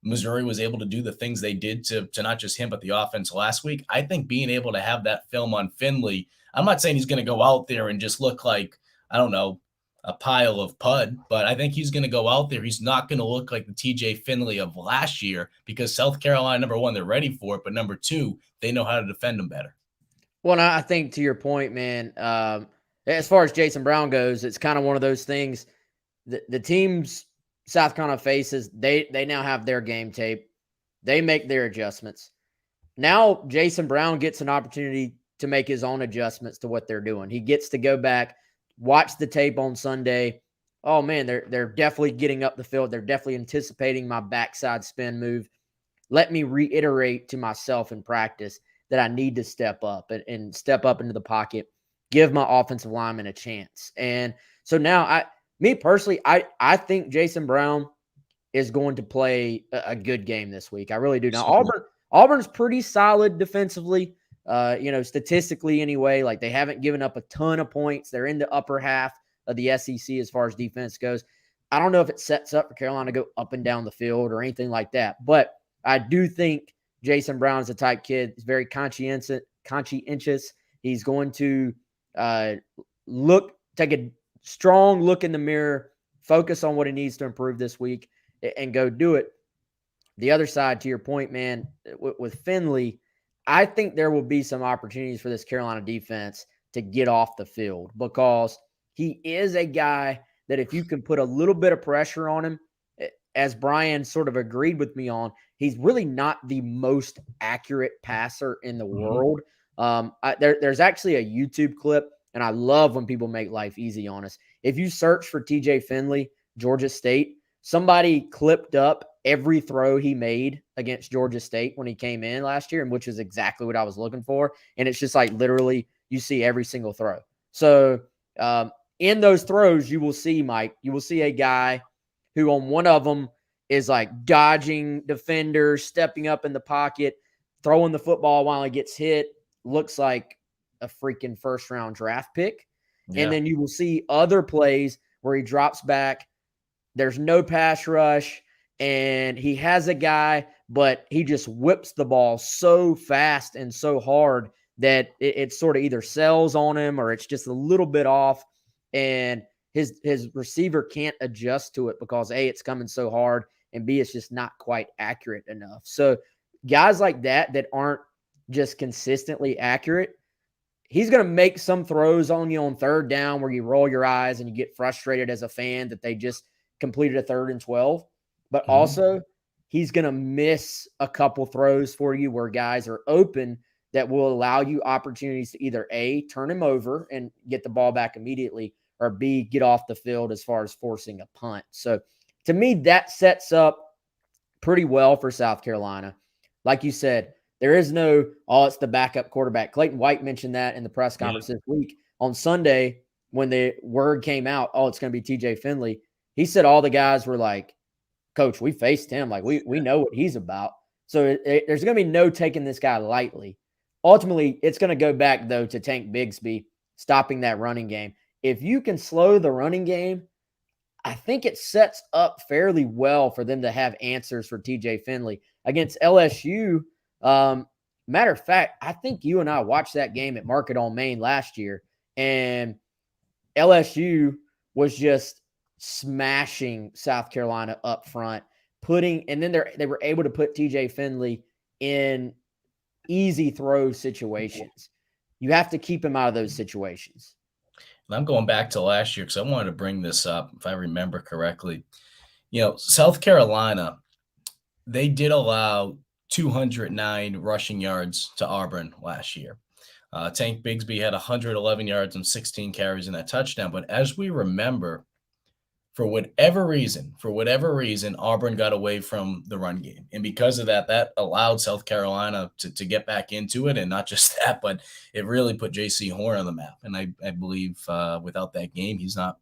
Missouri was able to do the things they did to not just him, but the offense last week. I think being able to have that film on Finley, I'm not saying he's going to go out there and just look like, I don't know, a pile of pud, but I think he's going to go out there. He's not going to look like the TJ Finley of last year because South Carolina, number one, they're ready for it, but number two, they know how to defend him better. Well, I think to your point, man, as far as Jason Brown goes, it's kind of one of those things. The teams South Carolina faces, they now have their game tape. They make their adjustments. Now Jason Brown gets an opportunity to make his own adjustments to what they're doing. He gets to go back, watch the tape on Sunday. Oh man, they're definitely getting up the field. They're definitely anticipating my backside spin move. Let me reiterate to myself in practice that I need to step up and step up into the pocket, give my offensive lineman a chance. And so now me personally, I think Jason Brown is going to play a good game this week. I really do. Now, Auburn's pretty solid defensively, statistically anyway. Like, they haven't given up a ton of points. They're in the upper half of the SEC as far as defense goes. I don't know if it sets up for Carolina to go up and down the field or anything like that, but I do think Jason Brown is a type kid. He's very conscientious. He's going to take a strong look in the mirror, focus on what he needs to improve this week, and go do it. The other side, to your point, man, with Finley, I think there will be some opportunities for this Carolina defense to get off the field because he is a guy that if you can put a little bit of pressure on him, as Bryan sort of agreed with me on, he's really not the most accurate passer in the world. There's actually a YouTube clip, and I love when people make life easy on us. If you search for TJ Finley, Georgia State, somebody clipped up every throw he made against Georgia State when he came in last year, and which is exactly what I was looking for. And it's just like literally you see every single throw. So in those throws, you will see, Mike, you will see a guy who on one of them is like dodging defenders, stepping up in the pocket, throwing the football while he gets hit, looks like a freaking first-round draft pick. Yeah. And then you will see other plays where he drops back, there's no pass rush, and he has a guy, but he just whips the ball so fast and so hard that it sort of either sells on him or it's just a little bit off, and his receiver can't adjust to it because A, it's coming so hard, and B, it's just not quite accurate enough. So guys like that aren't just consistently accurate, he's going to make some throws on you on third down where you roll your eyes and you get frustrated as a fan that they just completed a 3rd and 12. But also he's going to miss a couple throws for you where guys are open that will allow you opportunities to either A, turn him over and get the ball back immediately, or B, get off the field as far as forcing a punt. So to me, that sets up pretty well for South Carolina. Like you said, there is no, it's the backup quarterback. Clayton White mentioned that in the press conference this week. On Sunday, when the word came out, it's going to be TJ Finley, he said all the guys were like, Coach, we faced him. Like, we know what he's about. So there's going to be no taking this guy lightly. Ultimately, it's going to go back, though, to Tank Bigsby stopping that running game. If you can slow the running game, I think it sets up fairly well for them to have answers for TJ Finley. Against LSU, matter of fact, I think you and I watched that game at Market on Main last year, and LSU was just smashing South Carolina up front, and then they were able to put TJ Finley in easy throw situations. You have to keep him out of those situations. And I'm going back to last year because I wanted to bring this up, if I remember correctly. South Carolina, they did allow 209 rushing yards to Auburn last year. Tank Bigsby had 111 yards and 16 carries in that touchdown. But as we remember, for whatever reason, Auburn got away from the run game. And because of that, that allowed South Carolina to get back into it. And not just that, but it really put J.C. Horn on the map. And I believe without that game, he's not,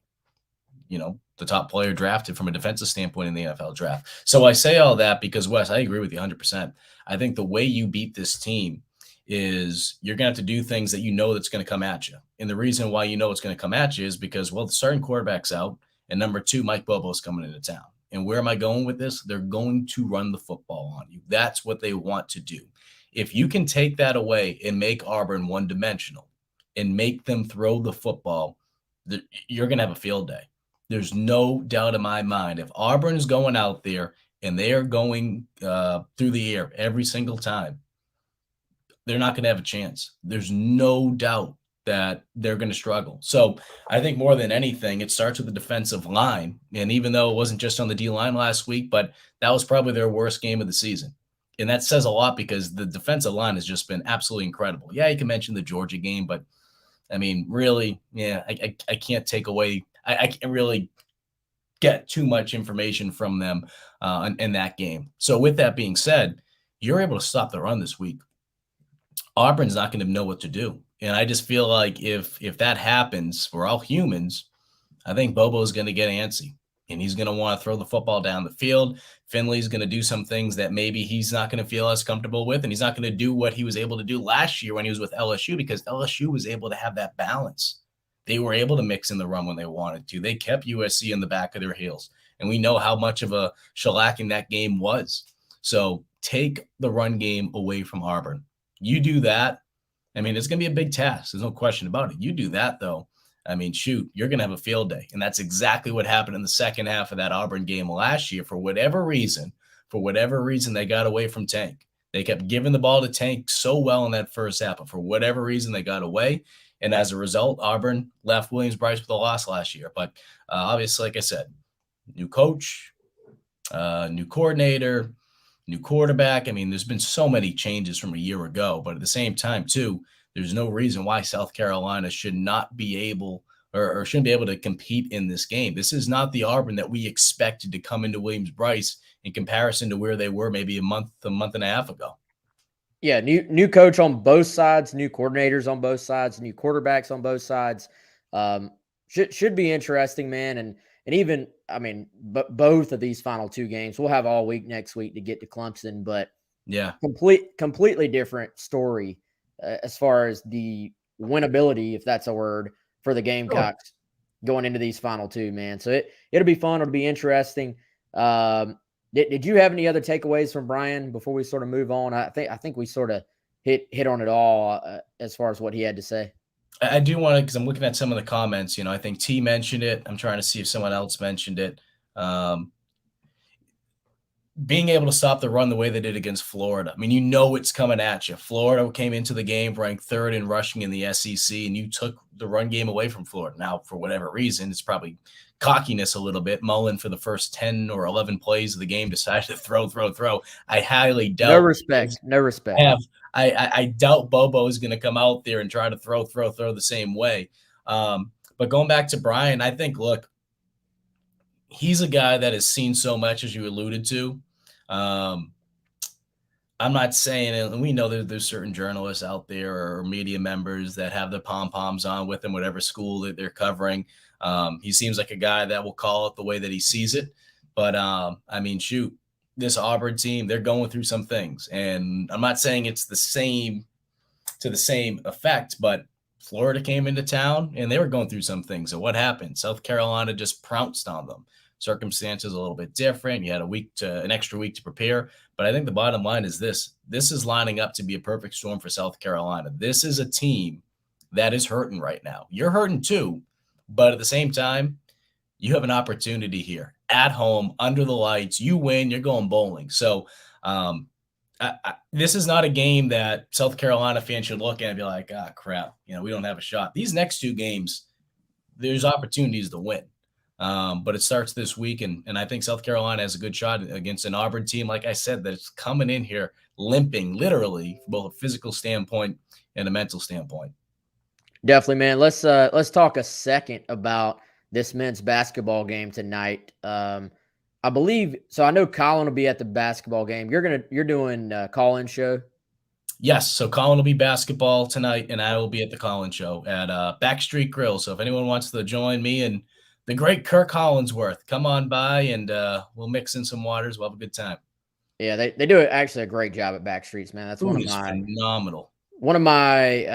the top player drafted from a defensive standpoint in the NFL draft. So I say all that because, Wes, I agree with you 100%. I think the way you beat this team is you're going to have to do things that that's going to come at you. And the reason why it's going to come at you is because, the starting quarterback's out. And number 2, Mike Bobo's coming into town. And where am I going with this? They're going to run the football on you. That's what they want to do. If you can take that away and make Auburn one-dimensional and make them throw the football, you're going to have a field day. There's no doubt in my mind. If Auburn is going out there and they are going through the air every single time, they're not going to have a chance. There's no doubt that they're going to struggle. So I think more than anything, it starts with the defensive line. And even though it wasn't just on the D-line last week, but that was probably their worst game of the season. And that says a lot because the defensive line has just been absolutely incredible. Yeah, you can mention the Georgia game, but I mean, really, yeah, I can't take away – I can't really get too much information from them in that game. So with that being said, you're able to stop the run this week. Auburn's not going to know what to do. And I just feel like if that happens, we're all humans, I think Bobo's going to get antsy. And he's going to want to throw the football down the field. Finley's going to do some things that maybe he's not going to feel as comfortable with. And he's not going to do what he was able to do last year when he was with LSU, because LSU was able to have that balance. They were able to mix in the run when they wanted to. They kept USC in the back of their heels. And we know how much of a shellacking that game was. So take the run game away from Auburn. You do that. I mean, it's going to be a big task. There's no question about it. You do that, though. I mean, shoot, you're going to have a field day. And that's exactly what happened in the second half of that Auburn game last year. For whatever reason, they got away from Tank. They kept giving the ball to Tank so well in that first half, but for whatever reason, they got away. And as a result, Auburn left Williams-Brice with a loss last year. But obviously, like I said, new coach, new coordinator, new quarterback. I mean, there's been so many changes from a year ago, but at the same time, too, there's no reason why South Carolina should not be able or shouldn't be able to compete in this game. This is not the Auburn that we expected to come into Williams-Brice in comparison to where they were maybe a month and a half ago. Yeah, new coach on both sides, new coordinators on both sides, new quarterbacks on both sides. Should be interesting, man. And even, I mean, both of these final two games, we'll have all week next week to get to Clemson, but yeah, completely different story as far as the winnability, if that's a word, for the Gamecocks going into these final two, man. So it'll be fun. It'll be interesting. Did you have any other takeaways from Bryan before we sort of move on? I think we sort of hit on it all as far as what he had to say. I do want to, because I'm looking at some of the comments. I think T mentioned it. I'm trying to see if someone else mentioned it. Being able to stop the run the way they did against Florida. I mean, it's coming at you. Florida came into the game ranked third in rushing in the SEC, and you took the run game away from Florida. Now, for whatever reason, it's probably cockiness a little bit. Mullen, for the first 10 or 11 plays of the game, decided to throw. I highly doubt. No respect. I doubt Bobo is going to come out there and try to throw the same way. But going back to Bryan, I think, look, he's a guy that has seen so much, as you alluded to. I'm not saying, and we know there's certain journalists out there or media members that have the pom-poms on with him, whatever school that they're covering. He seems like a guy that will call it the way that he sees it. But, I mean, shoot, this Auburn team, they're going through some things. And I'm not saying it's the same effect, but Florida came into town and they were going through some things. So what happened? South Carolina just pounced on them. Circumstances a little bit different. You had an extra week to prepare. But I think the bottom line is this is lining up to be a perfect storm for South Carolina. This is a team that is hurting right now. You're hurting too, but at the same time, you have an opportunity here at home, under the lights. You win, you're going bowling. So this is not a game that South Carolina fans should look at and be like, crap, we don't have a shot. These next two games, there's opportunities to win. But it starts this week, and I think South Carolina has a good shot against an Auburn team, like I said, that's coming in here limping, literally, from both a physical standpoint and a mental standpoint. Definitely, man. Let's talk a second about this men's basketball game tonight. I believe so. I know Colin will be at the basketball game. You're doing a call-in show. Yes, so Colin will be basketball tonight, and I will be at the Colin show at Backstreet Grill. So if anyone wants to join me and the great Kirk Hollinsworth, come on by, and we'll mix in some waters. We'll have a good time. Yeah, they do actually a great job at Backstreets, man. That's phenomenal. One of my,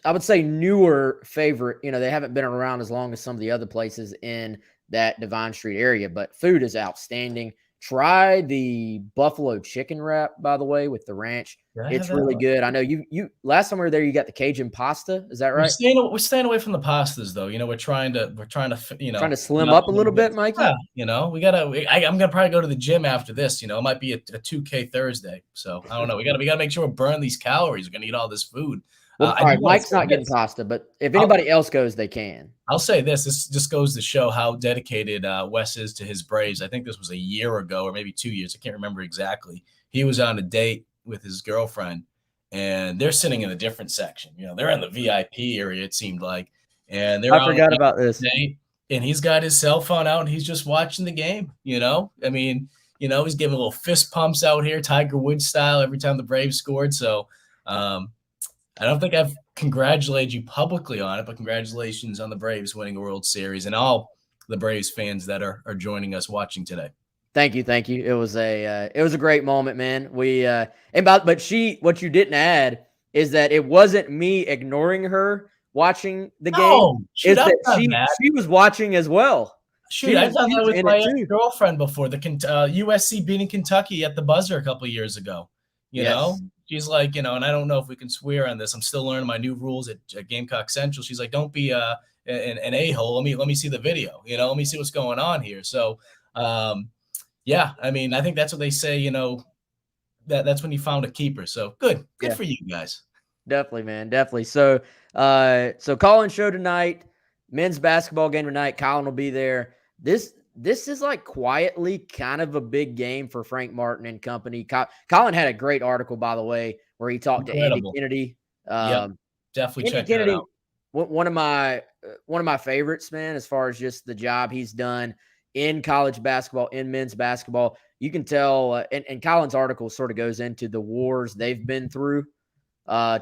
I would say, newer favorite. They haven't been around as long as some of the other places in that Devine Street area, but food is outstanding. Try the buffalo chicken wrap, by the way, with the ranch. Did I have It's that really one? good. I know you last time we were there, you got the Cajun pasta. Is that We're right? staying away from the pastas, though. We're trying to Trying to eat slim up up a a little little bit. bit, Mikey? Yeah, I'm gonna probably go to the gym after this. It might be a 2K Thursday. So I don't know. We gotta make sure we burn these calories. We're gonna eat all this food. Well, I all do right, want to Mike's say not getting this. pasta, but if I'll, anybody else goes, they can. I'll say this. This just goes to show how dedicated Wes is to his Braves. I think this was a year ago or maybe 2 years. I can't remember exactly. He was on a date with his girlfriend, and they're sitting in a different section. They're in the VIP area, it seemed like, and they're I on forgot a about this. date, and he's got his cell phone out, and he's just watching the game. I mean, he's giving little fist pumps out here, Tiger Woods style, every time the Braves scored. So, I don't think I've congratulated you publicly on it, but congratulations on the Braves winning a World Series and all the Braves fans that are joining us watching today. Thank you. It was a great moment, man. What you didn't add is that it wasn't me ignoring her watching the game. Oh, shoot, Is I've that done that. she was watching as well. Shoot, I've done she that was with in my it too. girlfriend before. The USC beating Kentucky at the buzzer a couple years ago. Yes. She's like, and I don't know if we can swear on this. I'm still learning my new rules at Gamecock Central. She's like, don't be an a-hole. Let me see the video. Let me see what's going on here. So, yeah, I mean, I think that's what they say. That's when you found a keeper. So good for you guys. Definitely, man. Definitely. So, Colin show tonight, men's basketball game tonight. Colin will be there. This is like quietly kind of a big game for Frank Martin and company. Colin had a great article, by the way, where he talked to Andy Kennedy. Yep, definitely Andy check Kennedy, that out. one of my favorites, man, as far as just the job he's done in college basketball, in men's basketball. You can tell, and Colin's article sort of goes into the wars they've been through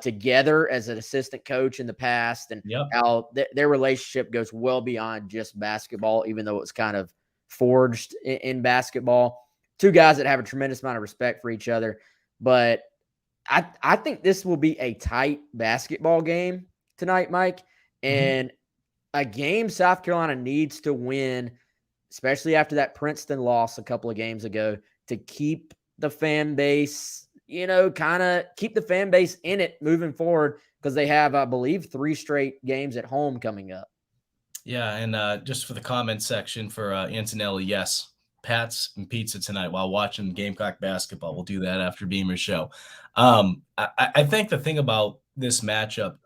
together as an assistant coach in the past, and how their relationship goes well beyond just basketball, even though it's kind of forged in basketball. Two guys that have a tremendous amount of respect for each other. But I think this will be a tight basketball game tonight, Mike, and a game South Carolina needs to win, especially after that Princeton loss a couple of games ago, to keep the fan base, kind of keep the fan base in it moving forward, because they have, I believe, 3 straight games at home coming up. Yeah, and just for the comment section for Antonelli, yes, Pats and pizza tonight while watching Gamecock basketball. We'll do that after Beamer's show. I think the thing about this matchup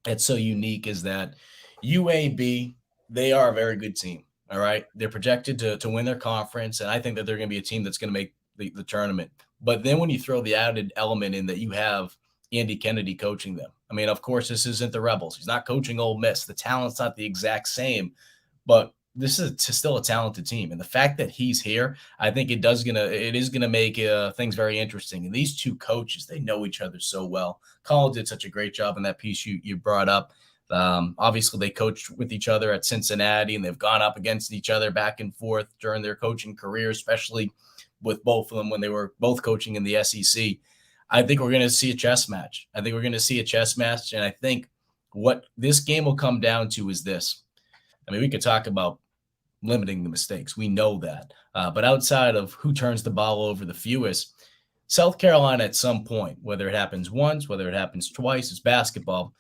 that's so unique is that UAB, they are a very good team. All right. They're projected to win their conference, and I think that they're going to be a team that's going to make the tournament. But then when you throw the added element in that you have Andy Kennedy coaching them, I mean, of course, this isn't the Rebels. He's not coaching Ole Miss. The talent's not the exact same, but this is still a talented team. And the fact that he's here, I think it is gonna make things very interesting. And these two coaches, they know each other so well. Colin did such a great job in that piece you brought up. Obviously, they coached with each other at Cincinnati, and they've gone up against each other back and forth during their coaching career, especially with both of them when they were both coaching in the SEC. I think we're going to see a chess match. And I think what this game will come down to is this. I mean, we could talk about limiting the mistakes. We know that. But outside of who turns the ball over the fewest, South Carolina at some point, whether it happens once, whether it happens twice, it's basketball,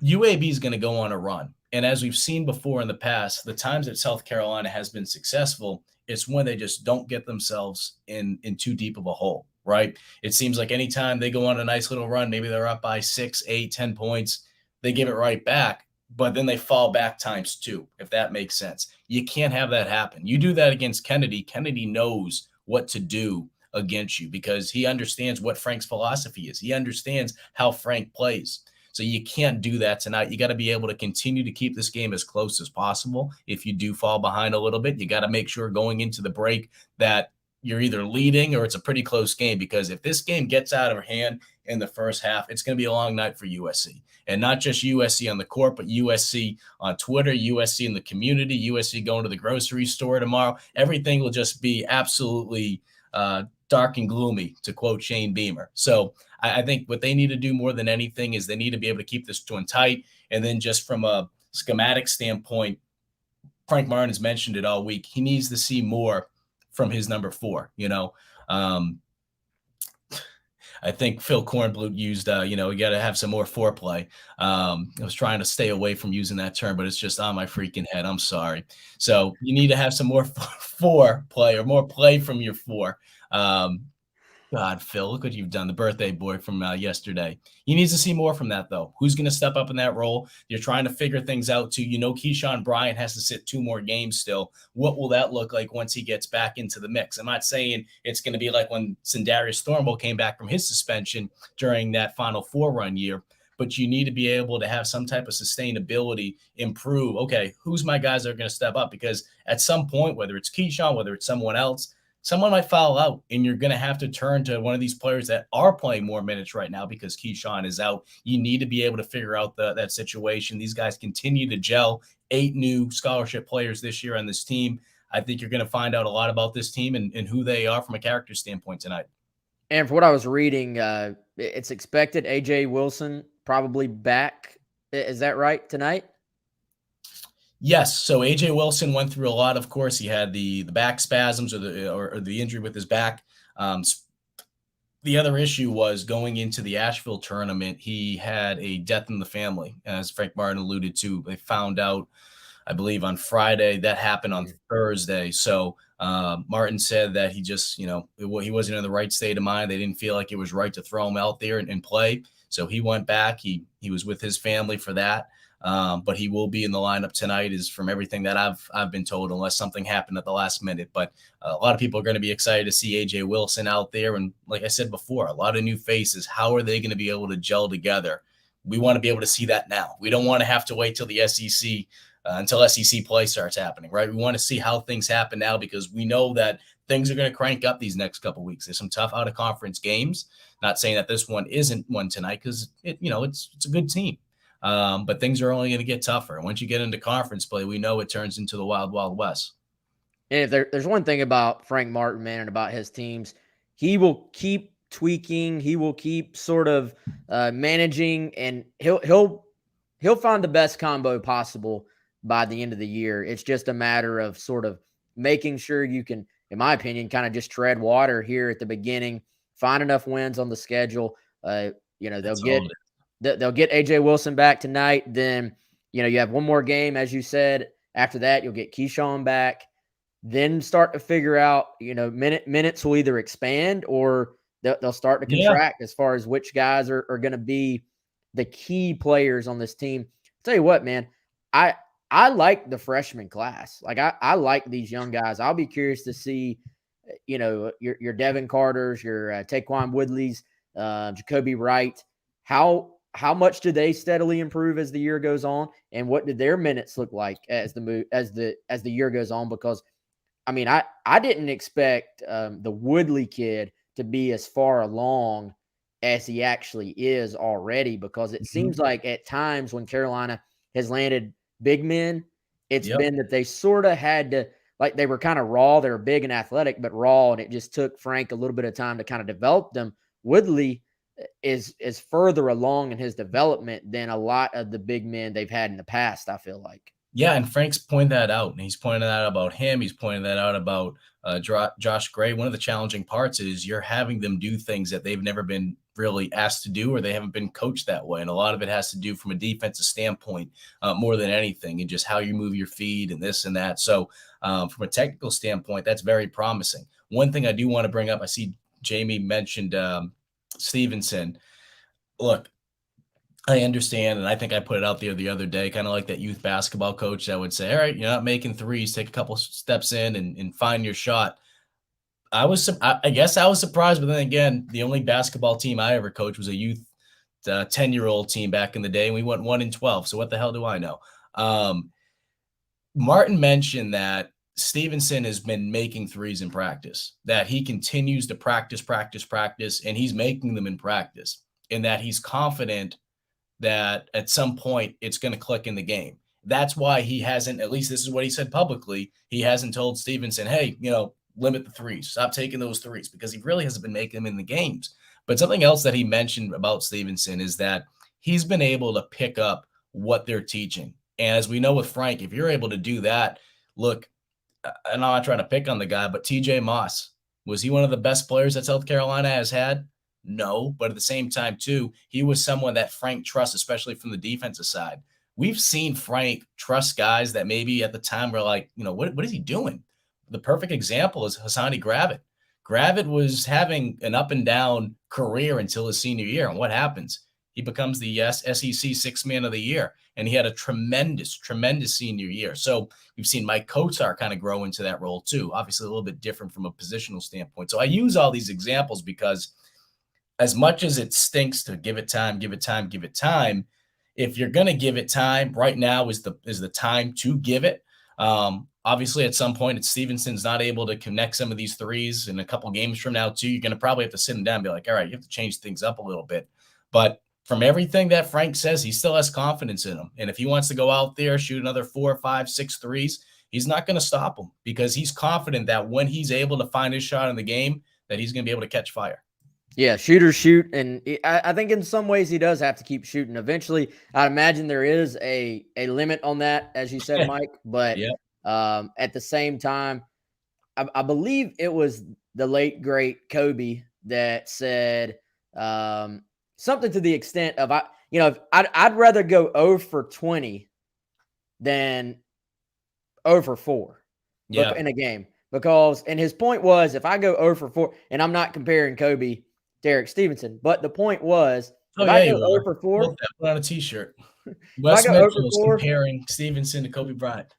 UAB is going to go on a run. And as we've seen before in the past, the times that South Carolina has been successful, it's when they just don't get themselves in too deep of a hole, right? It seems like anytime they go on a nice little run, maybe they're up by 6, 8, 10 points, they give it right back, but then they fall back times 2, if that makes sense. You can't have that happen. You do that against Kennedy. Kennedy knows what to do against you because he understands what Frank's philosophy is. He understands how Frank plays. So you can't do that tonight. You got to be able to continue to keep this game as close as possible. If you do fall behind a little bit, you got to make sure going into the break that you're either leading or it's a pretty close game, because if this game gets out of hand in the first half, it's going to be a long night for USC. And not just USC on the court, but USC on Twitter, USC in the community, USC going to the grocery store tomorrow. Everything will just be absolutely dark and gloomy, to quote Shane Beamer. So I think what they need to do more than anything is they need to be able to keep this one tight. And then just from a schematic standpoint, Frank Martin has mentioned it all week. He needs to see more from his number 4, I think Phil Kornblut used, we got to have some more foreplay. I was trying to stay away from using that term, but it's just on my freaking head. I'm sorry. So you need to have some more foreplay or more play from your 4. God, Phil, look what you've done. The birthday boy from yesterday. He needs to see more from that, though. Who's going to step up in that role? You're trying to figure things out, too. Keyshawn Bryant has to sit 2 more games still. What will that look like once he gets back into the mix? I'm not saying it's going to be like when Sindarius Thornwell came back from his suspension during that Final Four run year, but you need to be able to have some type of sustainability, improve. Okay, who's my guys that are going to step up? Because at some point, whether it's Keyshawn, whether it's someone else, someone might foul out, and you're going to have to turn to one of these players that are playing more minutes right now because Keyshawn is out. You need to be able to figure out that situation. These guys continue to gel. 8 new scholarship players this year on this team. I think you're going to find out a lot about this team and who they are from a character standpoint tonight. And for what I was reading, it's expected A.J. Wilson probably back. Is that right, tonight? Yes. So A.J. Wilson went through a lot. Of course, he had the back spasms or the injury with his back. The other issue was going into the Asheville tournament, he had a death in the family, as Frank Martin alluded to. They found out, I believe, on Friday. That happened on Thursday. So Martin said that he just, he wasn't in the right state of mind. They didn't feel like it was right to throw him out there and play. So he went back. He was with his family for that. But he will be in the lineup tonight, is from everything that I've been told, unless something happened at the last minute. But a lot of people are going to be excited to see A.J. Wilson out there. And like I said before, a lot of new faces. How are they going to be able to gel together? We want to be able to see that now. We don't want to have to wait till the SEC, until SEC play starts happening, right? We want to see how things happen now because we know that things are going to crank up these next couple of weeks. There's some tough out-of-conference games. Not saying that this one isn't one tonight because it's a good team. But things are only going to get tougher. Once you get into conference play, we know it turns into the wild, wild west. And if there's one thing about Frank Martin, man, and about his teams, he will keep tweaking. He will keep sort of managing, and he'll find the best combo possible by the end of the year. It's just a matter of sort of making sure you can, in my opinion, kind of just tread water here at the beginning, find enough wins on the schedule. They'll get A.J. Wilson back tonight. Then, you have one more game, as you said. After that, you'll get Keyshawn back. Then start to figure out, minutes will either expand or they'll start to contract as far as which guys are going to be the key players on this team. I'll tell you what, man, I like the freshman class. Like I like these young guys. I'll be curious to see, your Devin Carters, your Taquan Woodleys, Jacoby Wright. How much do they steadily improve as the year goes on, and what did their minutes look like as the year goes on? Because I didn't expect the Woodley kid to be as far along as he actually is already, because it seems like at times when Carolina has landed big men, it's been that they sort of had to, like, they were kind of raw. They were big and athletic, but raw, and it just took Frank a little bit of time to kind of develop them. Woodley is further along in his development than a lot of the big men they've had in the past, I feel like. Yeah, and Frank's pointed that out, and he's pointed that out about him. He's pointed that out about Josh Gray. One of the challenging parts is you're having them do things that they've never been really asked to do, or they haven't been coached that way. And a lot of it has to do from a defensive standpoint more than anything, and just how you move your feet and this and that. So from a technical standpoint, that's very promising. One thing I do want to bring up, I see Jamie mentioned Stevenson. Look, I understand, and I think I put it out there the other day, kind of like that youth basketball coach that would say, all right, you're not making threes, take a couple steps in and find your shot. I guess I was surprised, but then again, the only basketball team I ever coached was a youth 10-year-old team back in the day, and we went 1-12, so what the hell do I know? Martin mentioned that Stevenson has been making threes in practice, that he continues to practice, and he's making them in practice, and that he's confident that at some point it's going to click in the game. That's why he hasn't, at least this is what he said publicly, he hasn't told Stevenson, hey, limit the threes, stop taking those threes, because he really hasn't been making them in the games. But something else that he mentioned about Stevenson is that he's been able to pick up what they're teaching. And as we know with Frank, if you're able to do that, look, I'm not trying to pick on the guy, but TJ Moss, was he one of the best players that South Carolina has had? No, but at the same time, too, he was someone that Frank trusts, especially from the defensive side. We've seen Frank trust guys that maybe at the time were like, what is he doing? The perfect example is Hassani Gravett. Gravett was having an up and down career until his senior year. And what happens? He becomes the SEC Sixth Man of the Year. And he had a tremendous, tremendous senior year. So we've seen Mike Kotar kind of grow into that role too. Obviously, a little bit different from a positional standpoint. So I use all these examples because as much as it stinks to give it time, if you're going to give it time, right now is the time to give it. Obviously, at some point, if Stevenson's not able to connect some of these threes in a couple games from now, too, you're going to probably have to sit him down and be like, all right, you have to change things up a little bit. But from everything that Frank says, he still has confidence in him. And if he wants to go out there, shoot another 4, 5, 6 threes, he's not going to stop him because he's confident that when he's able to find his shot in the game, that he's going to be able to catch fire. Yeah, shooters shoot, and I think in some ways he does have to keep shooting. Eventually, I'd imagine there is a limit on that, as you said, Mike. But Yeah. At the same time, I believe it was the late great Kobe that said something to the extent of I'd rather go 0 for 20 than 0 for 4 in a game, because and his point was if I go 0 for 4, and I'm not comparing Kobe to Eric Stevenson, but the point was if I go 0 for 4, put on a t-shirt. Wes Mitchell is comparing Stevenson to Kobe Bryant.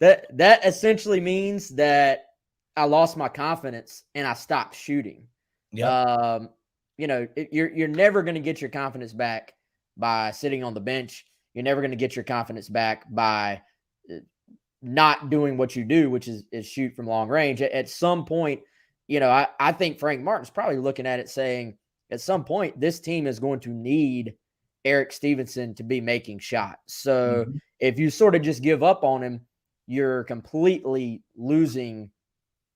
That essentially means that I lost my confidence and I stopped shooting. Yeah. You're never going to get your confidence back by sitting on the bench. You're never going to get your confidence back by not doing what you do, which is shoot from long range. At some point, I think Frank Martin's probably looking at it saying, at some point, this team is going to need Eric Stevenson to be making shots. So if you sort of just give up on him, you're completely losing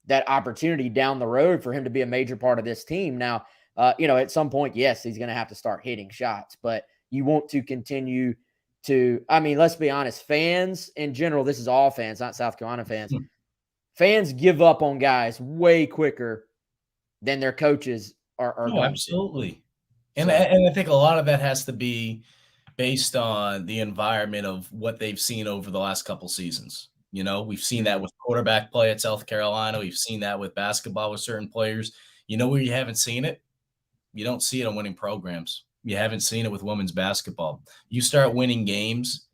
that opportunity down the road for him to be a major part of this team. Now, at some point, yes, he's going to have to start hitting shots, but you want to continue to, let's be honest, fans in general, this is all fans, not South Carolina fans. Fans give up on guys way quicker than their coaches are going absolutely. And I think a lot of that has to be based on the environment of what they've seen over the last couple seasons. We've seen that with quarterback play at South Carolina. We've seen that with basketball with certain players. Where you haven't seen it? You don't see it on winning programs. You haven't seen it with women's basketball. You start winning games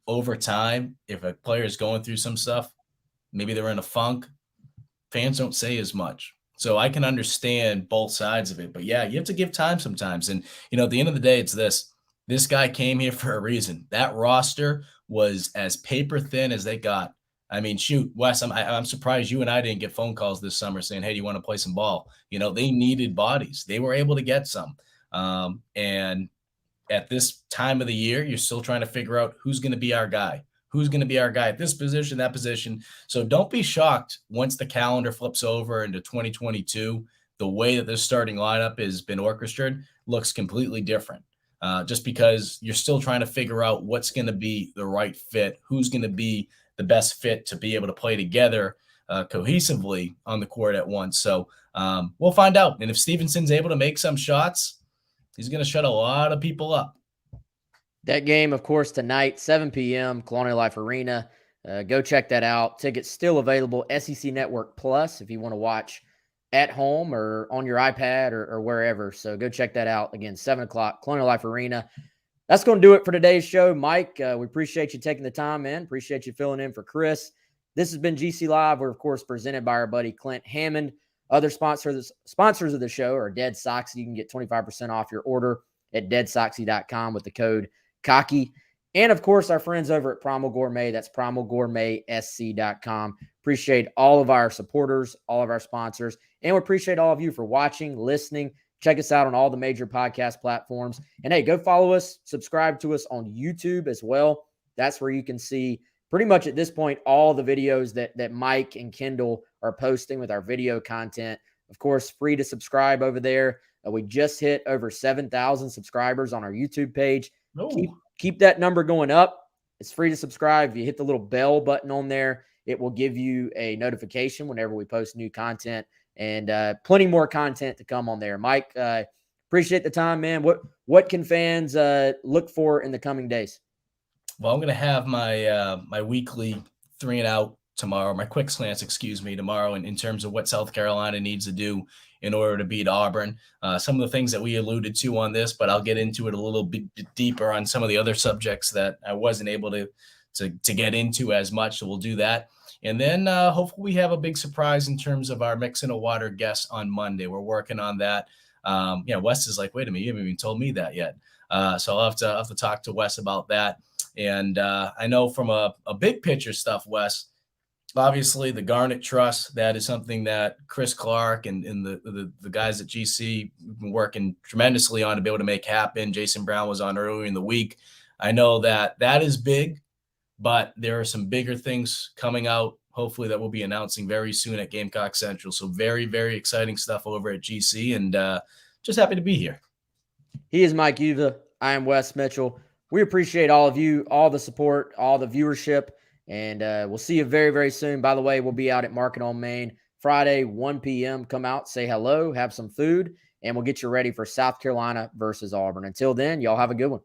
over time. If a player is going through some stuff, maybe they're in a funk, fans don't say as much. So I can understand both sides of it. But, yeah, you have to give time sometimes. And, at the end of the day, it's this. This guy came here for a reason. That roster was as paper thin as they got. Shoot, Wes, I'm surprised you and I didn't get phone calls this summer saying, hey, do you want to play some ball? They needed bodies. They were able to get some. And at this time of the year, you're still trying to figure out who's going to be our guy. Who's going to be our guy at this position, that position. So don't be shocked once the calendar flips over into 2022. The way that this starting lineup has been orchestrated looks completely different. Just because you're still trying to figure out what's going to be the right fit, who's going to be the best fit to be able to play together cohesively on the court at once. So we'll find out. And if Stevenson's able to make some shots, he's going to shut a lot of people up. That game, of course, tonight, 7 p.m., Colonial Life Arena. Go check that out. Tickets still available, SEC Network Plus, if you want to watch at home or on your iPad or wherever. So go check that out. Again, 7 o'clock, Colonial Life Arena. That's going to do it for today's show. Mike, we appreciate you taking the time, man. Appreciate you filling in for Chris. This has been GC Live. We're, of course, presented by our buddy Clint Hammond. Other sponsors of the show are Dead Soxy. You can get 25% off your order at deadsoxy.com with the code COCKY. And, of course, our friends over at Primal Gourmet. That's primalgourmetsc.com. Appreciate all of our supporters, all of our sponsors, and we appreciate all of you for watching, listening. Check us out on all the major podcast platforms. And, hey, go follow us, subscribe to us on YouTube as well. That's where you can see pretty much at this point all the videos that Mike and Kendall are posting with our video content. Of course, free to subscribe over there. We just hit over 7,000 subscribers on our YouTube page. Keep that number going up. It's free to subscribe. If you hit the little bell button on there, It will give you a notification whenever we post new content, and plenty more content to come on there. Mike, appreciate the time, man. What can fans look for in the coming days? Well, I'm going to have my my weekly 3 and out tomorrow, my quick slants, tomorrow, in terms of what South Carolina needs to do in order to beat Auburn. Some of the things that we alluded to on this, but I'll get into it a little bit deeper on some of the other subjects that I wasn't able to get into as much. So we'll do that. And then hopefully we have a big surprise in terms of our Mix in a Water guest on Monday. We're working on that. Wes is like, wait a minute, you haven't even told me that yet. So I'll have to talk to Wes about that. And I know from a big picture stuff, Wes, obviously the Garnet Trust, that is something that Chris Clark and the guys at GC have been working tremendously on to be able to make happen. Jason Brown was on earlier in the week. I know that is big, but there are some bigger things coming out, hopefully, that we'll be announcing very soon at Gamecock Central. So very, very exciting stuff over at GC, and just happy to be here. He is Mike Uva. I am Wes Mitchell. We appreciate all of you, all the support, all the viewership. And we'll see you very, very soon. By the way, we'll be out at Market on Main Friday, 1 p.m. Come out, say hello, have some food, and we'll get you ready for South Carolina versus Auburn. Until then, y'all have a good one.